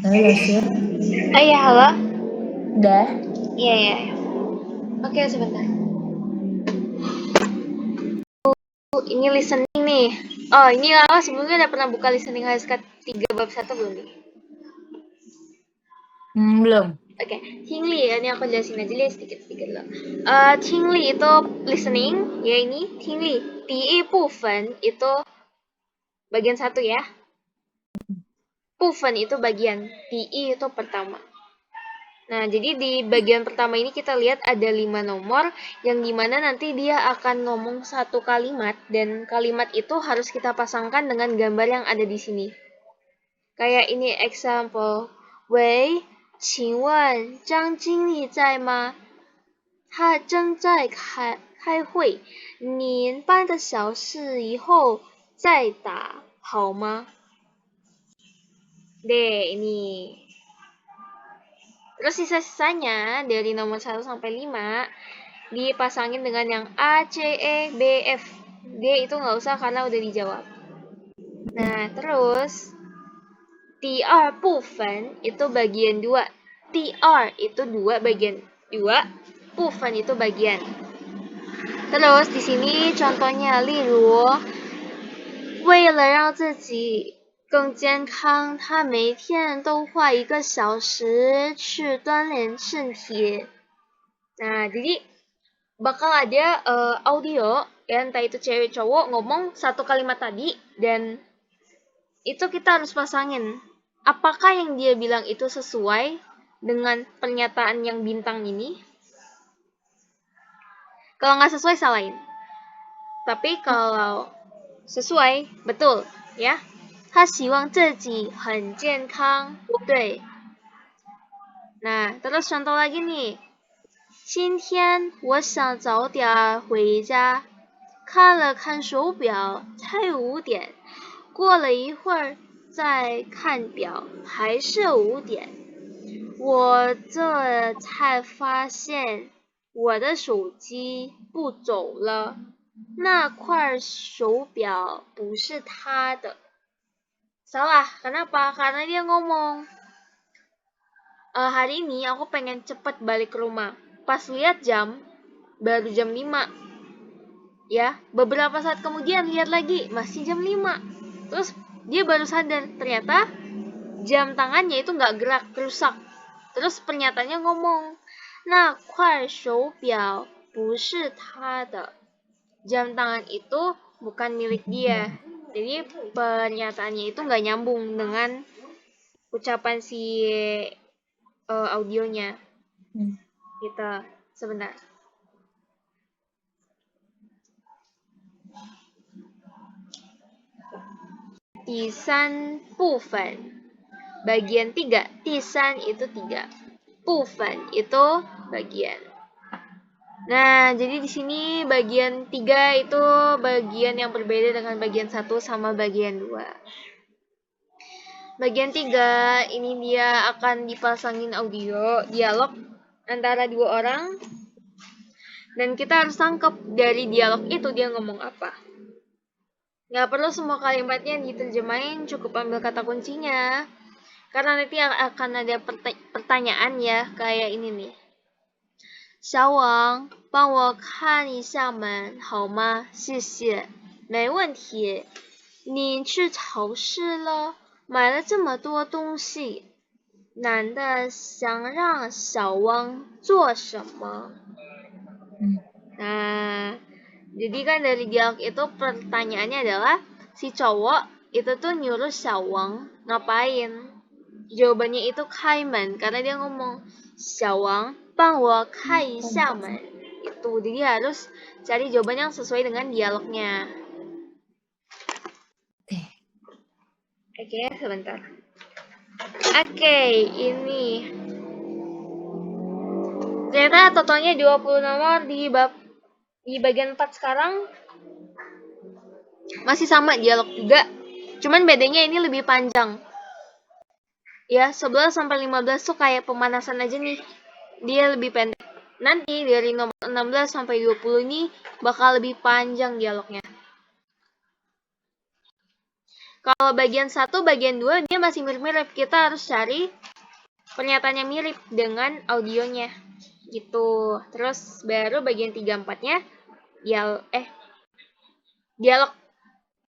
Halo, Syur.
Iya, halo.
Udah.
Iya, iya. Oke, sebentar. Ini listening nih. Oh, ini Lala sebelumnya udah pernah buka listening HSK 3 bab 1 belum nih?
Belum.
Oke, Tingli, ini aku jelasin aja deh sedikit-sedikit loh. Tingli itu listening, ya ini Tingli. Di bufen itu bagian 1 ya. Bufen itu bagian, di itu pertama. Nah, jadi di bagian pertama ini kita lihat ada 5 nomor yang dimana nanti dia akan ngomong satu kalimat dan kalimat itu harus kita pasangkan dengan gambar yang ada di sini. Kayak ini example. Wei, 请问张经理在吗？他正在开会，您半个小时以后再打好吗？ Deh, ini. Terus sisa-sisanya dari nomor 1 sampai 5 dipasangin dengan yang A, C, E, B, F. D itu nggak usah karena udah dijawab. Nah, terus TR bufen itu bagian 2. TR itu 2 bagian 2, bufen itu bagian. Terus di sini contohnya, 例如为了让自己更健康，他每天都花1个小时去锻炼身体。 Nah, jadi bakal ada audio ya, entah itu cewek cowok ngomong satu kalimat tadi dan itu kita harus pasangin apakah yang dia bilang itu sesuai dengan pernyataan yang bintang ini. Kalau nggak sesuai salahin. Tapi kalau sesuai betul ya. 他希望自己很健康，对。Nah, terus contoh lagi nih. 今天我想早点回家，看了看手表，才5点。过了一会儿再看表，还是5点。我这才发现我的手机不走了，那块手表不是他的。Salah, kenapa? Karena dia ngomong, hari ini aku pengen cepet balik ke rumah. Pas lihat jam, baru jam 5. Ya, beberapa saat kemudian lihat lagi, masih jam 5. Terus dia baru sadar, ternyata jam tangannya itu nggak gerak, rusak. Terus pernyataannya ngomong, 那块手表不是他的。 Jam tangan itu bukan milik dia. Jadi pernyataannya itu nggak nyambung dengan ucapan si audionya. Gitu. Sebentar. Tisan bufen. Bagian 3. Tisan itu 3. Bufen itu bagian. Nah, jadi di sini bagian 3 itu bagian yang berbeda dengan bagian 1 sama bagian 2. Bagian 3 ini dia akan dipasangin audio dialog antara 2 orang. Dan kita harus tangkap dari dialog itu dia ngomong apa. Nggak perlu semua kalimatnya diterjemahin, cukup ambil kata kuncinya. Karena nanti akan ada pertanyaan ya, kayak ini nih. 小王，帮我看一下门好吗？谢谢。没问题。你去超市了，买了这么多东西，男的想让小汪做什么？ Nah, jadi kan dari dialog itu pertanyaannya adalah si cowok itu tuh nyuruh Xiaowang ngapain? Jawabannya itu kaimen karena dia ngomong Xiaowang, bang wo kai xiamen. Itu jadi harus cari jawaban yang sesuai dengan dialognya. Oke, sebentar. Oke, ini ternyata totalnya 20 nomor di bagian 4 sekarang masih sama dialog juga. Cuman bedanya ini lebih panjang. Ya, 11 sampai 15 tuh kayak pemanasan aja nih. Dia lebih pendek. Nanti dari nomor 16 sampai 20 ini bakal lebih panjang dialognya. Kalau bagian 1, bagian 2 dia masih mirip-mirip. Kita harus cari pernyataannya mirip dengan audionya. Gitu. Terus baru bagian 3 4-nya dialog.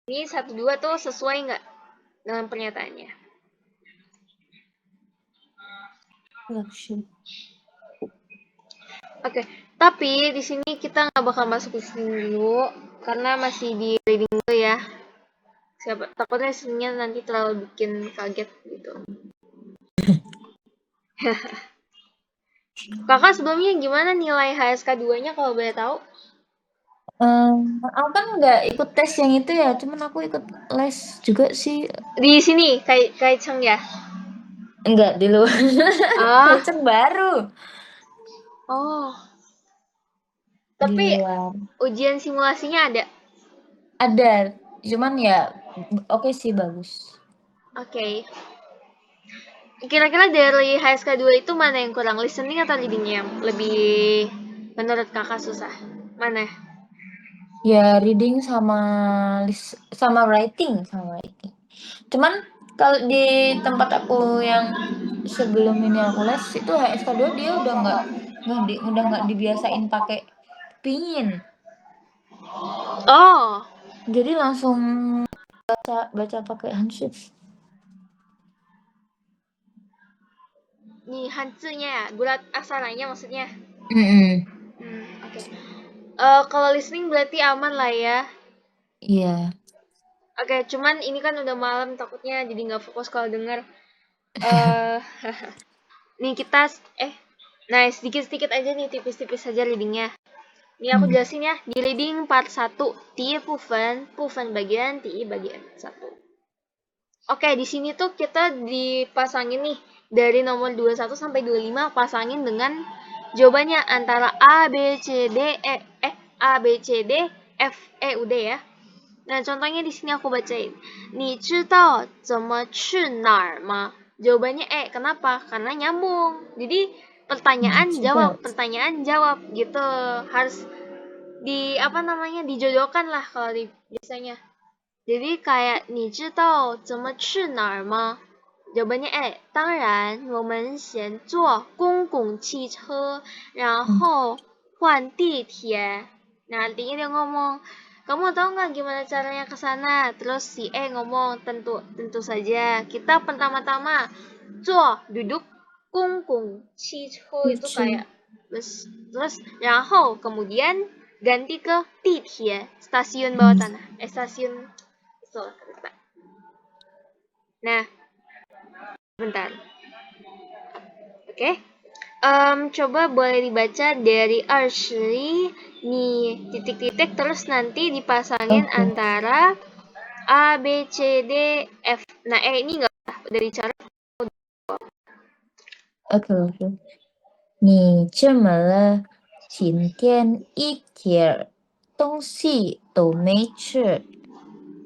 Ini 1 2 tuh sesuai nggak dengan pernyataannya? Oke, tapi di sini kita nggak bakal masuk ke sini dulu karena masih di reading dulu ya. Siapa takutnya sininya nanti terlalu bikin kaget gitu. Kakak sebelumnya gimana nilai HSK 2-nya kalau boleh tahu?
Aku kan nggak ikut tes yang itu ya, cuman aku ikut les juga sih.
Di sini kayak Cheng ya?
Enggak, di luar.
Ah,
Kaiceng baru
oh.
di
Tapi
luar.
ujian simulasinya ada.
Ada, cuman ya oke sih, bagus.
Oke. Kira-kira dari HSK 2 itu mana yang kurang, listening atau reading-nya yang lebih menurut kakak susah? Mana?
Ya reading sama writing, Cuman kalau di tempat aku yang sebelum ini aku les itu HSK 2 dia udah nggak dibiasain pakai pinyin.
Oh,
Jadi langsung baca pakai Hansyuf.
nih Hanzi-nya ya, bulat aksananya maksudnya. Oke. Kalau listening berarti aman lah ya.
Iya.
Oke, cuman ini kan udah malam, takutnya jadi nggak fokus kalau denger. Eh, nih kita, nah sedikit-sedikit aja nih, tipis-tipis aja readingnya. Ini aku jelasin ya, di reading part 1, Ti Pufen bagian, Ti bagian 1. Oke, di sini tuh kita dipasangin nih, dari nomor 21 sampai 25 pasangin dengan jawabannya antara A, B, C, D, A, B, C, D, F, E, U, D ya. Nah, contohnya di sini aku bacain. 你知道怎么去哪儿吗? Jawabannya kenapa? Karena nyambung. Jadi pertanyaan jawab gitu. Harus dijodohkan lah kalau biasanya. Jadi kayak 你知道怎么去哪儿吗? Jawabannya 当然我们先坐公共汽车然后换地铁. Nah, artinya dia ngomong, kamu tahu nggak gimana caranya ke sana? Terus si ngomong, tentu saja. Kita pertama-tama duduk, kung itu kayak bus. Terus, 然后 kemudian ganti ke 地铁 stasiun bawah tanah. Stasiun kereta. Nah, bentar. Oke. Coba boleh dibaca dari Arshri nih titik-titik terus nanti dipasangin antara A, B, C, D, F. Nah, ini enggak udah dicara.
Oke. 你这么了，今天一点东西都没吃。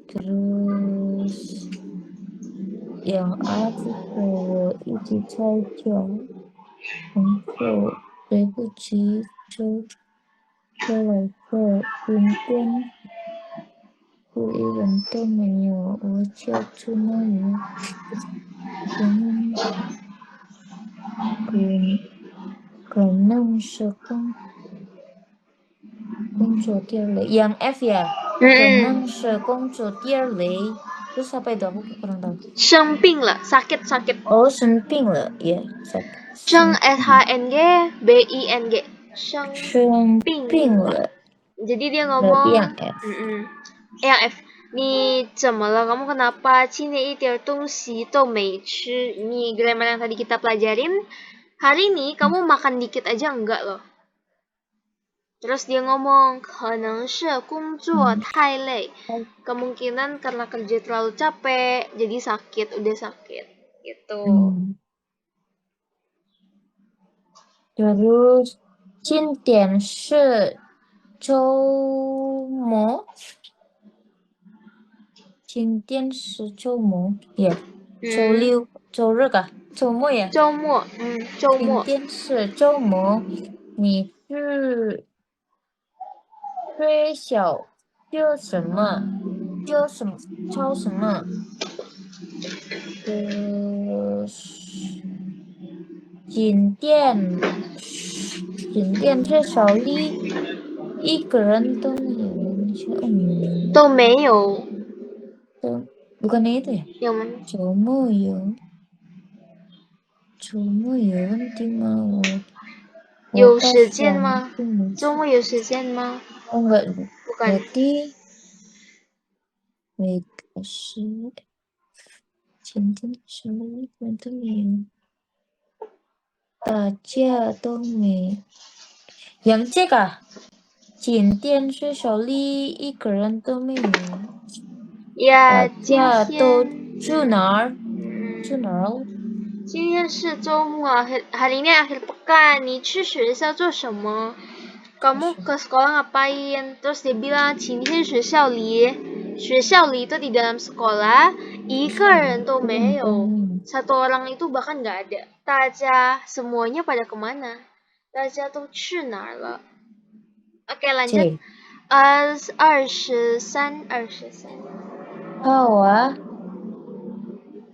Terus yang A是说我一直在叫，很久，对不起，就说了这今天户一人都没有，我家住哪里？可能是工作第二类yang F ya
Mm-mm.
可能是工作第二类 terus apa itu aku kurang tahu
生病了 sakit
oh 生病了 ya sakit
生 SHNG BING 生病
生病了
jadi dia
berarti
ngomong
yang F
yang F 你怎么了 kamu kenapa 今天一点东西都没吃 ini grammar yang tadi kita pelajarin hari ini kamu makan dikit aja enggak loh terus dia ngomong 可能是工作太累 kemungkinan karena kerja terlalu capek jadi sakit udah sakit gitu
terus 今天是周末ya 周六周日kah 周末ya
周末周末
今天是周末你是缺少什么今天最少一个人都没有
都没有
bukannya itu ya
有吗
周末有问题吗
有时间吗周末有时间吗
oh enggak
bukan
berarti是今天什么一个人都没有大家都没yang C kah 今天最少一个人都没有
ya
大家都
今
去哪儿
今天是周末 hari ini akhir pekan 你去学校做什么 kamu ke sekolah ngapain terus dia bilang 今天学校里itu di dalam sekolah 一个人都没有 satu orang itu bahkan nggak ada 大家 semuanya pada kemana 大家都去哪儿了 oke lanjut 23
好啊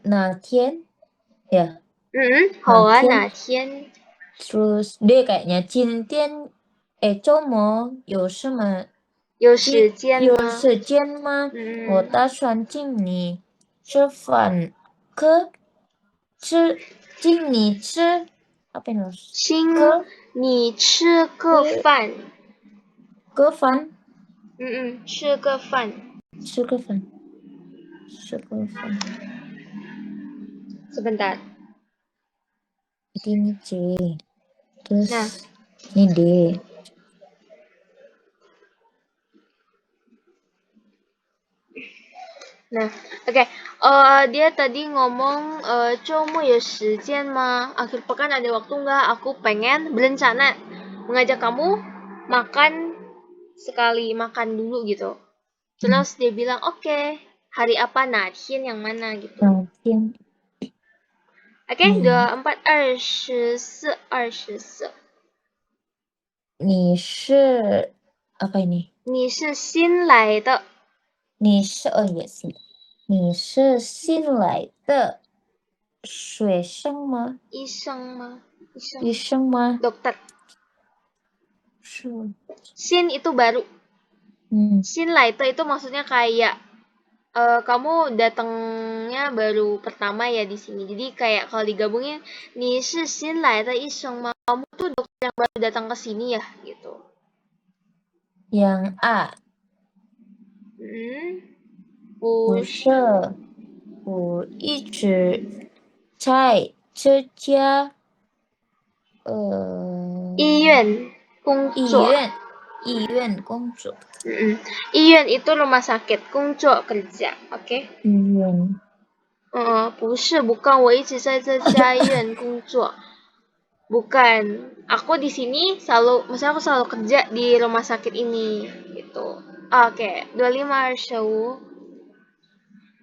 哪天 ya
好啊哪天
terus dia kayaknya 今天周末有什么
有时间
有
吗
时间吗我打算请你吃饭请你吃 apa ini
请你吃个饭吃个饭 sebentar
ini C terus ini D
nah oke dia tadi ngomong Como ya时间吗 akhir pekan ada waktu nggak aku pengen berencana mengajak kamu makan sekali makan dulu gitu terus dia bilang oke hari apa Natien yang mana gitu oke 24
你是 apa ini
你是新来的
你是你是新来的学生吗
医生吗dokter
是
新itu baru 新来的 itu maksudnya kayak kamu datangnya baru pertama ya di sini jadi kayak kalau digabungin 你是新来的医生吗 kamu tuh dokter yang baru datang ke sini ya gitu
yang A 不是我一直在这家
医院工作
医院工作
医院 itu rumah sakit 工作 kerja oke
医院
不是 bukan 我一直在这家医院工作 bukan aku di sini selalu misalnya aku selalu kerja di rumah sakit ini gitu oke 25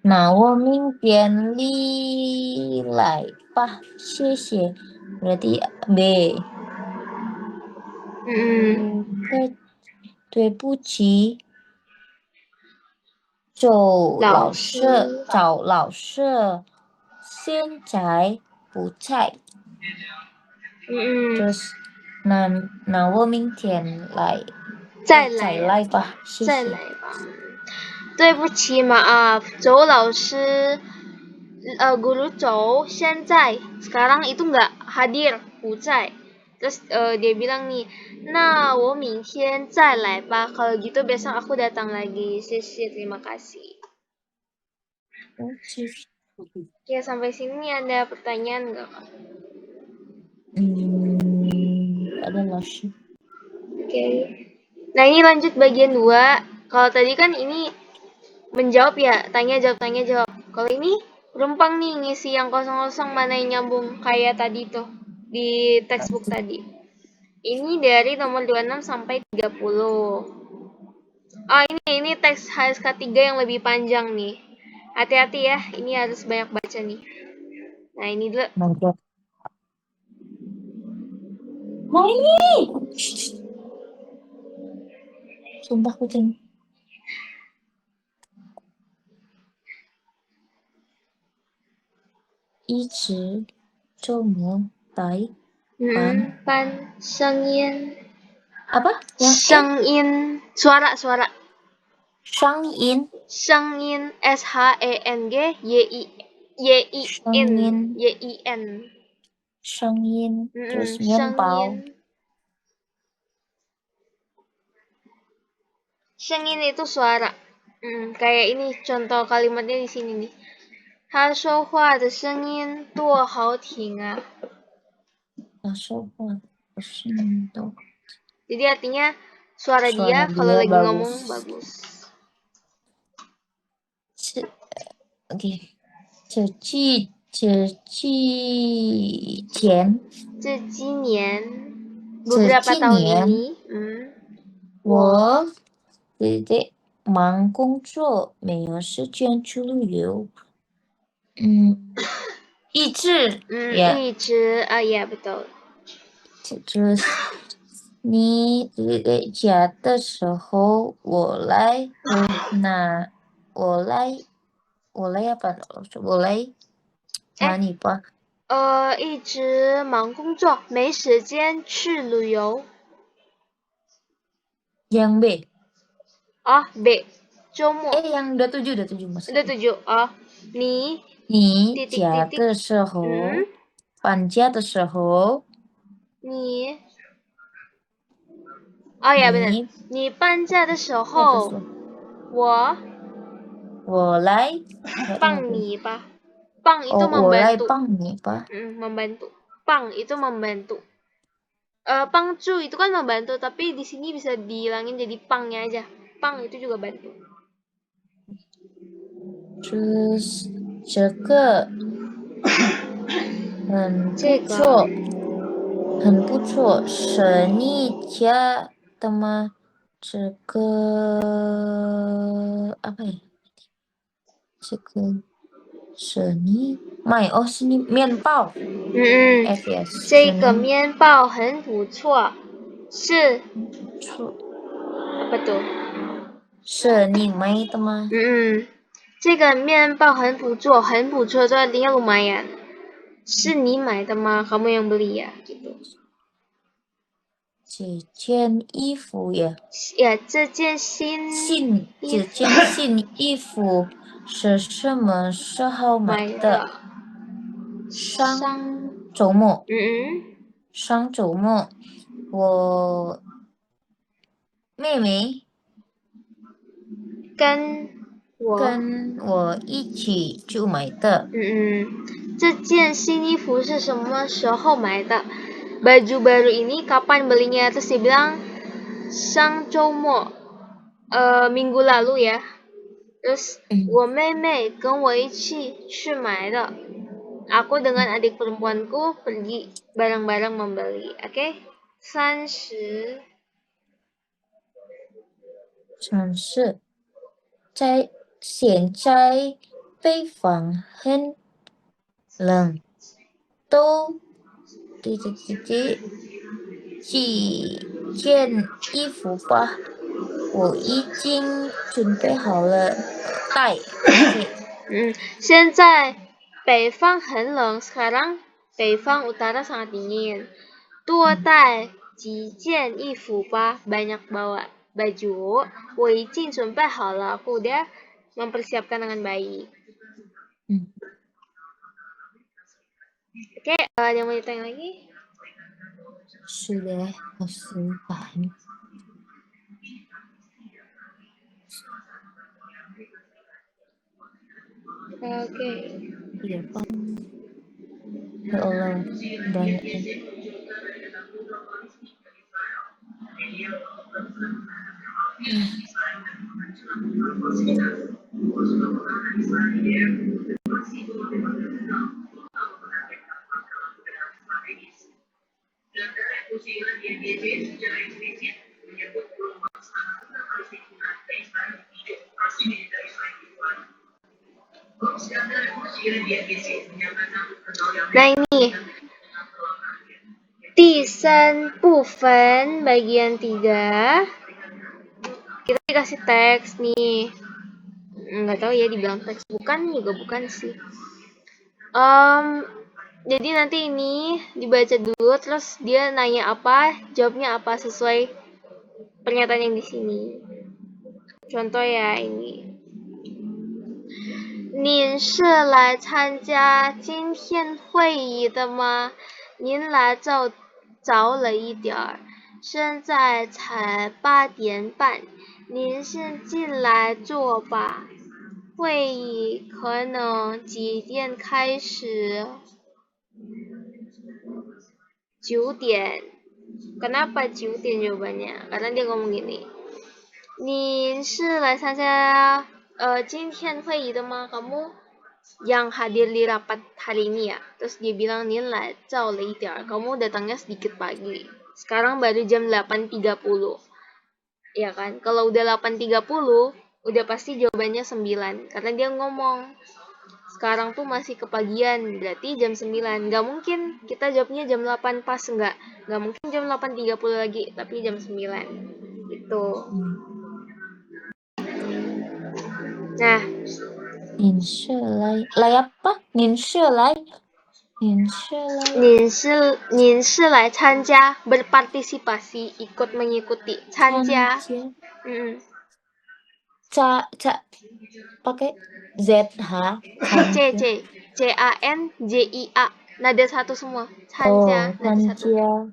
那我明天你来吧谢谢 berarti B 对不起老师找老师现在不在，就是那我明天来
再
再
来
来吧，谢谢。
再来吧。对不起maaf，周老师guru Zhou 现在 sekarang itu nggak hadir 不在。Terus dia bilang nih, nah, 我明天再来吧. Kalau gitu besok aku datang lagi. Sisi, terima kasih. Ya, sampai sini ada pertanyaan nggak, Kak?
Ada langsung.
Oke. Nah, ini lanjut bagian 2. Kalau tadi kan ini menjawab ya, tanya jawab. Kalau ini penumpang nih ngisi yang kosong-kosong mana yang nyambung kayak tadi tuh di textbook tadi. Ini dari nomor 26 sampai 30. Oh, ini teks HSK 3 yang lebih panjang nih. Hati-hati ya, ini harus banyak baca nih. Nah, ini dulu.
Mantap. Mau ini. Sumpah kucing. Ichi Como Tai
Pan Shengyin.
apa? Yang
Shengyin, suara.
Shangyin.
Shengyin, SHENG YIN.
Shangyin. Terus Mianpao.
Shengyin itu suara. Kayak ini contoh kalimatnya di sini nih. 他说话的声音多好听啊. Jadi artinya suara dia kalau lagi
bagus.
ngomong bagus.
Oke. Ceci Tian.
这今年 beberapa tahun ini.
我弟忙工作，没有时间去旅游。一直
ya betul.
Terus 你在家的时候，我来apa？我来拿你吧。
一直忙工作，没时间去旅游。
Yang B.
B. 周末。
yang 27 maksudnya.
27. 你
家的时候，搬家的时候。
你ya benar. 你搬家的时候，我来帮你吧。帮 itu membantu.
我来帮你吧。
membantu. 帮 itu membantu. 帮助 itu kan membantu, tapi di sini bisa dihilangin jadi pangnya aja. Pang itu juga bantu.
Terus 这个很不错，是你家的吗？这个apa ya？这个是你买是你面包。
这个面包很不错，是betul。
是你买的吗？
这个面包很不错，itu artinya lumayan. 是你买的吗？ Kamu yang beli ya? Gitu.
这件衣服呀？
这件新
衣服是什么时候买的？上周末。上周末，我妹妹跟我一起去买的。
这件新衣服是什么时候买的？ Baju baru ini kapan belinya? Terus dia bilang 上周末 minggu lalu ya. Terus 我妹妹跟我一起去买的. Aku dengan adik perempuanku pergi bareng-bareng membeli. Oke? 30.
现在北方很冷，都几件衣服吧。我已经准备好了带 OK
现在北方很冷，sekarang 北方 utara sangat dingin. 多带几件衣服吧，banyak bawa baju. 我已经准备好了，aku udah mempersiapkan dengan baik. Oke, ada yang mau ditanya lagi?
sudah paham.
Oke.
Iya paham. Ya Allah, banyak ya.
Nah ini 第三部分 bagian 3 kita dikasih teks nih, nggak tahu ya dibilang teks bukan juga bukan sih. Jadi nanti ini dibaca dulu, terus dia nanya apa, jawabnya apa sesuai pernyataan yang di sini. Contoh ya ini. 您是来参加今天会议的吗？您来早了一点儿，现在才8点半，您先进来坐吧。会议可能几点开始？9 点. Kenapa 9 点 jawabannya? Karena dia ngomong gini. 你是来参加今天会议的吗？ Kamu yang hadir di rapat hari ini ya? Terus dia bilang nilai jauh le itar. Kamu datangnya sedikit pagi. Sekarang baru jam 8.30. Ya kan? Kalau udah 8.30, udah pasti jawabannya 9. Karena dia ngomong sekarang tuh masih kepagian, berarti jam 9. Nggak mungkin kita jawabnya jam 8 pas, nggak mungkin jam 8.30 lagi, tapi jam 9. Gitu. Nah,
您是来apa? 您是来
您是来参加 berpartisipasi, ikut mengikuti, 参加.
pakai ZH
CANJIA, nada satu semua. 参加 nada satu.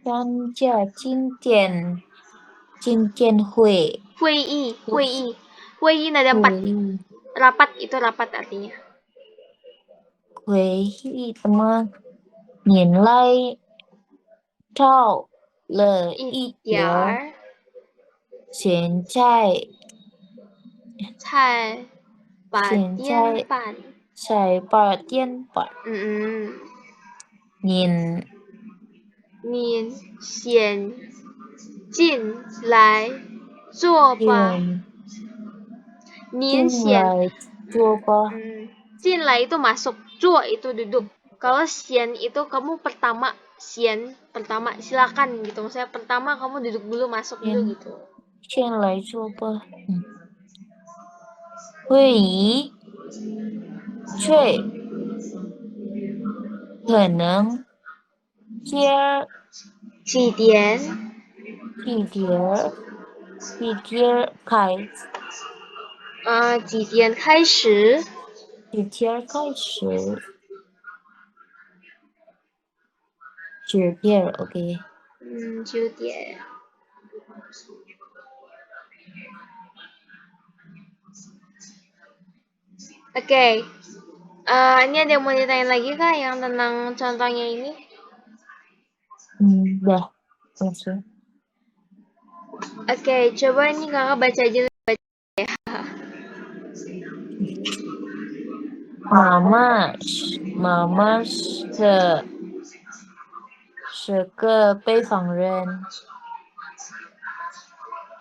参加今天会
会议nada 4. Rapat itu rapat artinya.
会议teman 您来早了一点儿，现在
才8点半。
才8点半。您
先进来坐吧。您先
坐吧。
进来itu masuk, 坐 itu duduk. Kalau sian itu kamu pertama, sian pertama, silakan gitu. Maksudnya pertama kamu duduk dulu, masuk dulu gitu.
先来坐吧。会议可能几点开
几点开始
？9点 OK。
9点。Oke. Ini ada yang mau ditanya lagi kah yang tentang contohnya ini?
Udah, langsung.
Oke, coba ini kakak baca aja ya.
Mama是个北方人。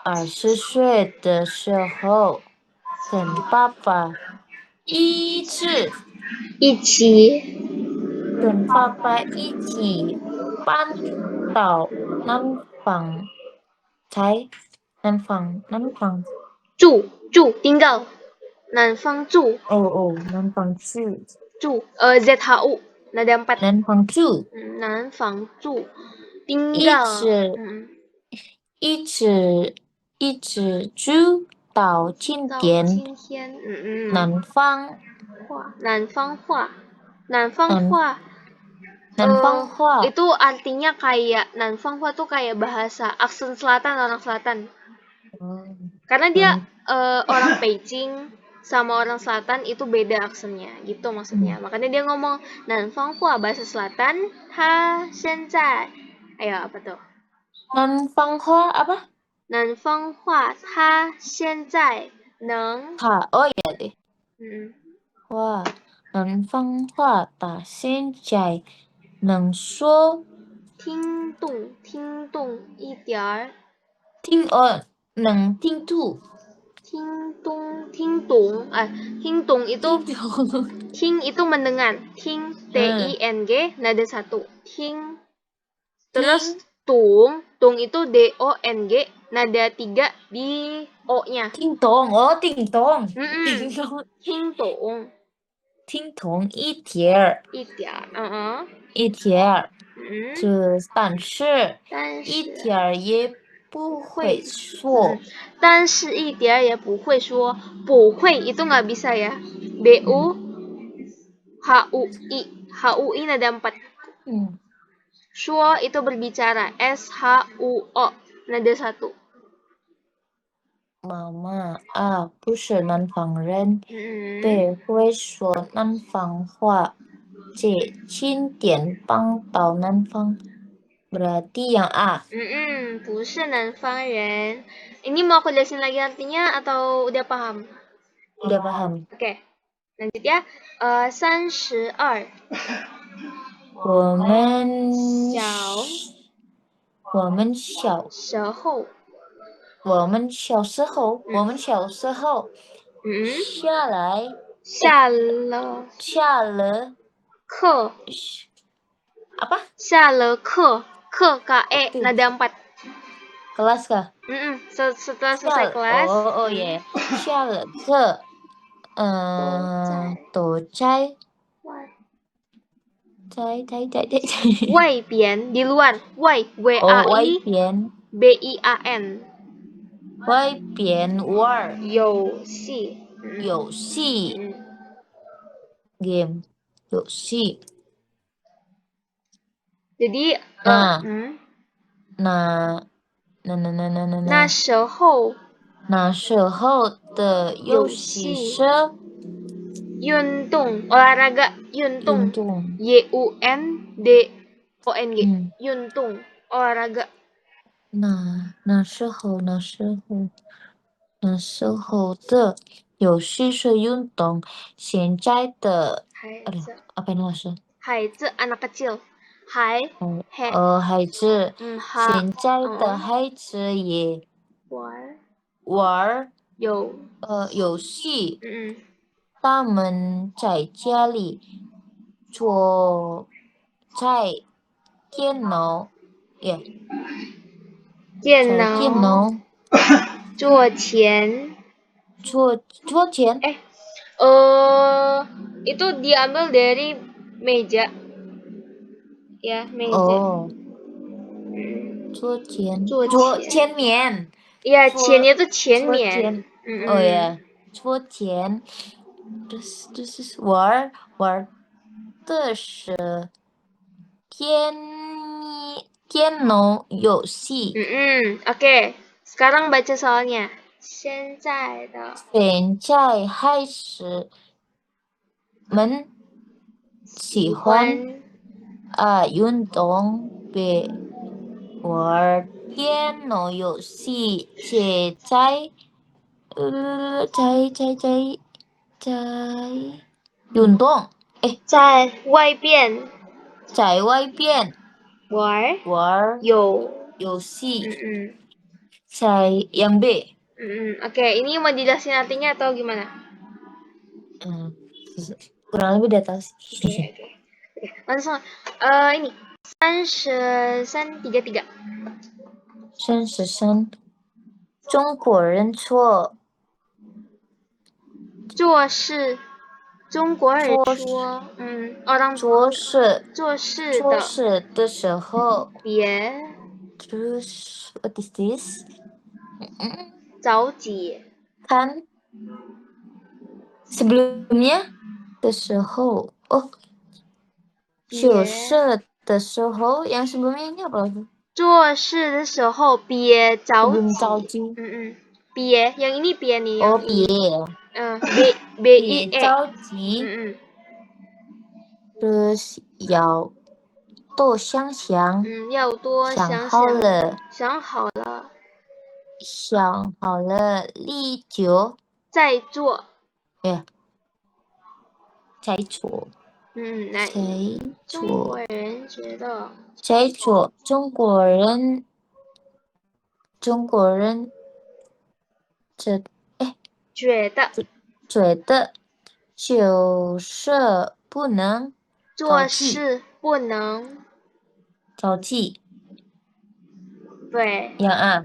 20岁的时候，跟爸爸一起搬到南方才南方
住 tinggal. 南方住
南方住
ZHU nada 4.
南方住
南方住
一
tinggal.
直一直住到今
到
天
今天
南方
南方话南方话
话
itu artinya kayak Nanfangwa tuh kayak bahasa aksen selatan, orang selatan. Karena dia orang Beijing sama orang selatan itu beda aksennya, gitu maksudnya. Makanya dia ngomong Nanfangwa bahasa selatan, ha senzai. Ayo apa tuh?
南方话 apa?
Nanfangwa ha senzai neng.
Oh iya deh.
嗯
南方话他现在能说
听懂一点儿。
能听懂
听懂itu ting itu mendengar, ting ting nada 1, ting. Terus tung itu dong nada 3 di o-nya.
听懂 oh 听懂 听懂一点儿但是一点儿也不会说
但是一点也不会说，不会 itu nggak bisa ya. bu hui nada 4. 说 itu berbicara, shuo nada 1.
妈妈不是南方人不会说南方话这经典帮到南方 berarti yang A
不是南方人. Ini mau aku jelasin lagi artinya atau udah paham?
udah paham.
Oke. Lanjut ya. 32.
我们小时候下了
课
apa?
下了课 nada 4.
Kelas kah?
Setelah selesai kelas.
Oh ya. 下了课都在
外边 di luar. Wai
bian
bian.
外边玩
游戏
game 游戏
Jadi 那时候
的游戏是
运动 olahraga 运动 yundong 运动 olahraga
那时候的游戏是运动，现在的apa ini maksud?
孩子 anak kecil
孩子现在的孩子也玩游戏，他们在家里在电脑
做钱 itu diambil dari meja ya meja
做前面
ya 前itu 前面
oh ya 做前就是玩的是电脑游戏
Oke. Sekarang baca soalnya. 现在
孩子们喜欢运动比玩电脑游戏且在运动
在外边
玩游戏 yang B
Oke, ini mau dijelasin artinya atau gimana?
kurang lebih udah tahu sih.
Langsung ini 33.
33中国人错
做事，中国人
做
说，orang
做事
做事
做
的
事的时候
别
，terus what is this？
着急，
kan sebelumnya 的时候哦，有
别
事的时候yang sebelumnya ini apa lagi？
做事的时候别着
sebelum 着
急，
急
别yang ini 别nih yang
oh
ini，
别
B I
别
E，
着急，terus 要多想想，
要多
想
想想，
好了，
想好了
想好了立就
再做，
再做，
那
再
中国
做，
人觉得
再做，中国人这
觉得
觉得就是不能
做事不能
着急，
对，
yang A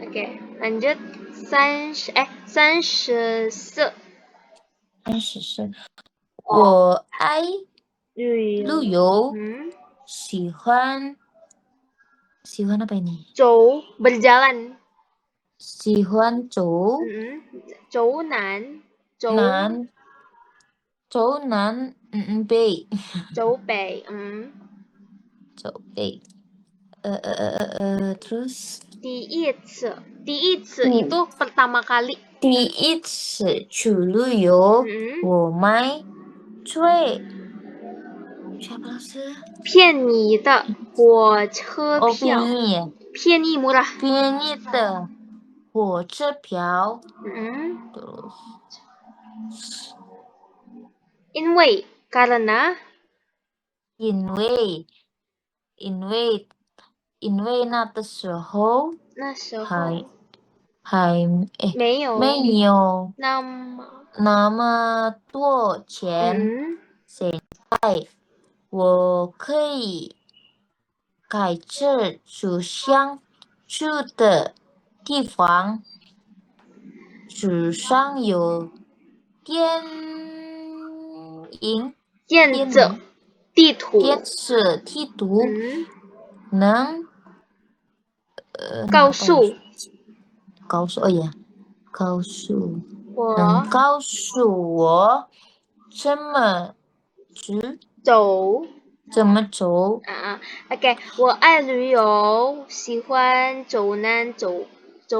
Oke, lanjut 34.
34，我爱旅游，喜欢 apa ini？
走 berjalan,
喜欢走
走南
北
走北，
走北terus
第一次 itu pertama kali,
第一次去旅游，我买最apa sih？
便宜的火车
哦，
票，便宜 murah，
便宜的火车票，
因为 karena
因为那的时候
那时候
还
没有
没有
那么
那么多钱，现在我可以开车去想去的地方，纸上有电影、
电子地图，
电视地图，能
告诉
哦呀，告诉
我
告诉我怎么
走。
怎么走。
Oke, 我爱旅游，喜欢走南走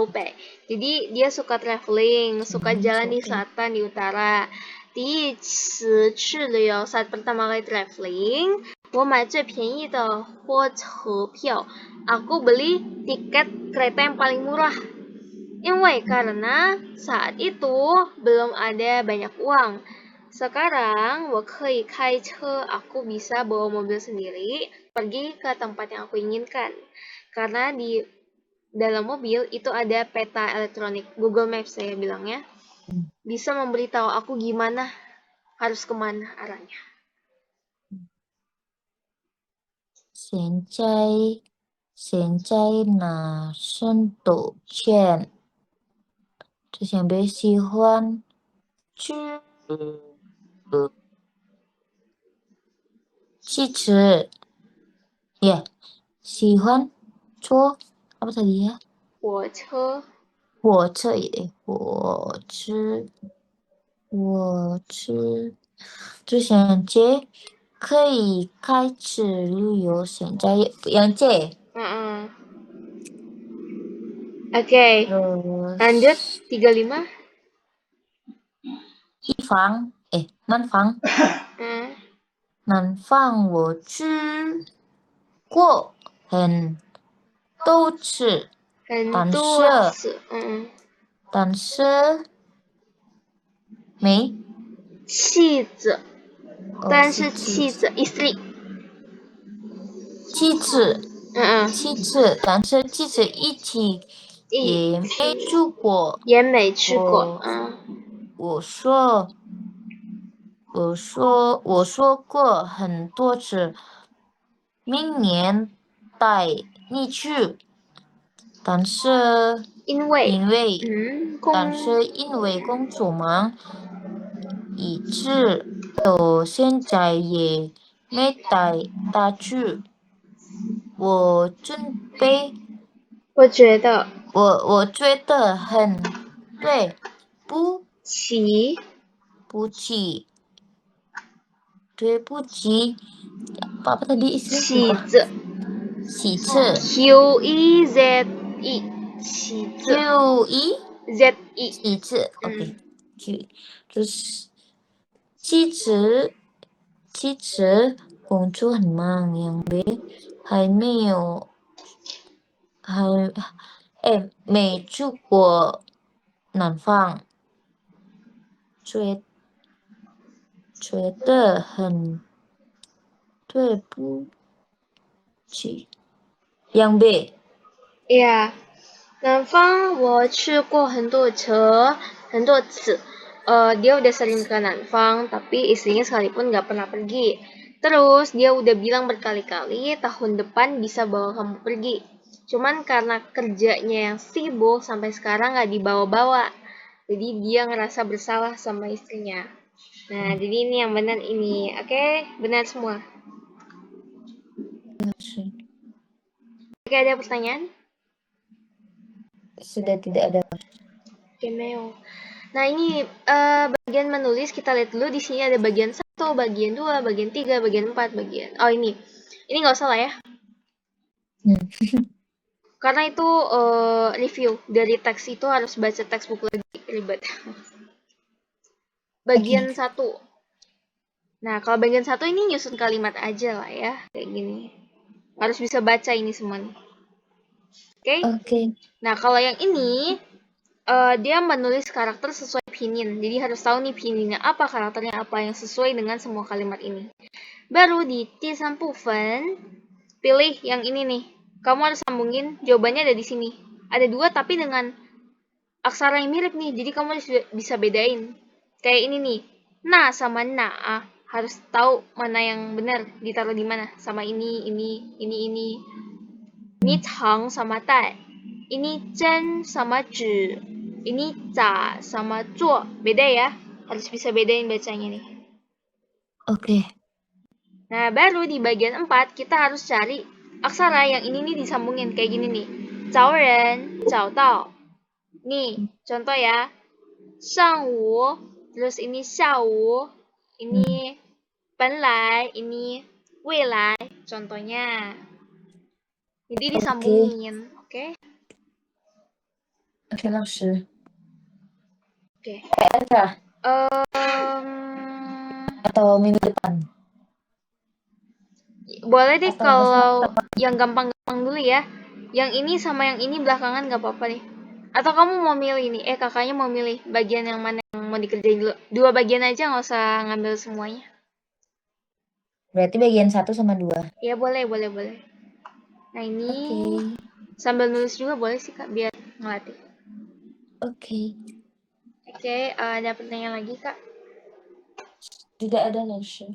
北。Jadi dia suka traveling, suka jalan di selatan, di utara. 第一次去旅游 saat pertama kali traveling, 我买最便宜的火车票。Aku beli tiket kereta yang paling murah. 因为 karena saat itu belum ada banyak uang. Sekarang 我可以开车, aku bisa bawa mobil sendiri pergi ke tempat yang aku inginkan. Karena di dalam mobil itu ada peta elektronik, Google Maps saya bilangnya. Bisa memberitahu aku gimana harus kemana arahnya.
现在拿剩多钱？之前别喜欢去汽车，喜欢坐apa tadi ya？
火车
之前姐可以开始旅游，现在也不让姐。
Oke, lanjut 35.
南方我去过很多次，但是没
妻子，但是妻子 istri，
妻子，但是妻子一起也没住过。
也没去过。
我说过很多次，明年带你去。但是
因为
因为但
公
是因为工作忙，以致我现在也没带大去。我准备，
我觉得
我觉得很对不
起
不起，对不起。Apa tadi istilahnya?
起
Lupa.
子
喜字
Q E Z E 起子
QE
Z E
喜字 OK Q 就是其实工作很忙，因为还没有没去过南方，觉得很对不起。杨贝，
呀，南方我去过很多次，dia udah sering ke Nanfang, tapi istrinya sekalipun nggak pernah pergi. Terus dia udah bilang berkali-kali tahun depan bisa bawa kamu pergi. Cuman karena kerjanya yang sibuk sampai sekarang nggak dibawa-bawa. Jadi dia ngerasa bersalah sama istrinya. Nah, jadi ini yang benar ini. Oke, benar semua. Oke, ada pertanyaan?
Sudah tidak ada.
Cameo. Nah, ini bagian menulis kita lihat dulu di sini ada bagian 1, bagian 2, bagian 3, bagian 4, bagian. Oh, ini. Ini nggak usah lah ya. Karena itu review dari teks itu harus baca teks buku lagi ribet. Bagian 1. Nah, kalau bagian 1 ini nyusun kalimat aja lah ya, kayak gini. Harus bisa baca ini semua nih. Oke?
Oke.
Nah, kalau yang ini dia menulis karakter sesuai pinyin. Jadi harus tahu nih pinyinnya apa, karakternya apa yang sesuai dengan semua kalimat ini. Baru di Tisan Pufen, pilih yang ini nih. Kamu harus sambungin, jawabannya ada di sini. Ada 2 tapi dengan aksara yang mirip nih, jadi kamu harus bisa bedain. Kayak ini nih, na sama na. Harus tahu mana yang benar, ditaruh di mana. Sama ini. Ini chang sama tai. Ini chen sama zhi. Ini za sama zuo. Beda ya. Harus bisa bedain bacanya nih.
Oke.
Nah, baru di bagian 4 kita harus cari aksara yang ini nih disambungin kayak gini nih. Zhao ren, zhao dao. Nih, contoh ya. Shang wu, terus ini xiao wu, ini penlai, ini wei lai. Contohnya. Jadi disambungin, oke?
Oke, 老师。
Oke.
PR atau minggu depan?
Boleh deh
Atau
kalau yang gampang-gampang dulu ya. Yang ini sama yang ini belakangan gak apa-apa deh. Atau kamu mau milih ini? Kakaknya mau milih bagian yang mana yang mau dikerjain dulu? 2 bagian aja, nggak usah ngambil semuanya.
Berarti bagian 1 sama 2.
Ya boleh. Nah ini sambil nulis juga boleh sih Kak, biar ngelatih.
Oke.
Oke, ada pertanyaan lagi Kak?
Tidak ada, 老师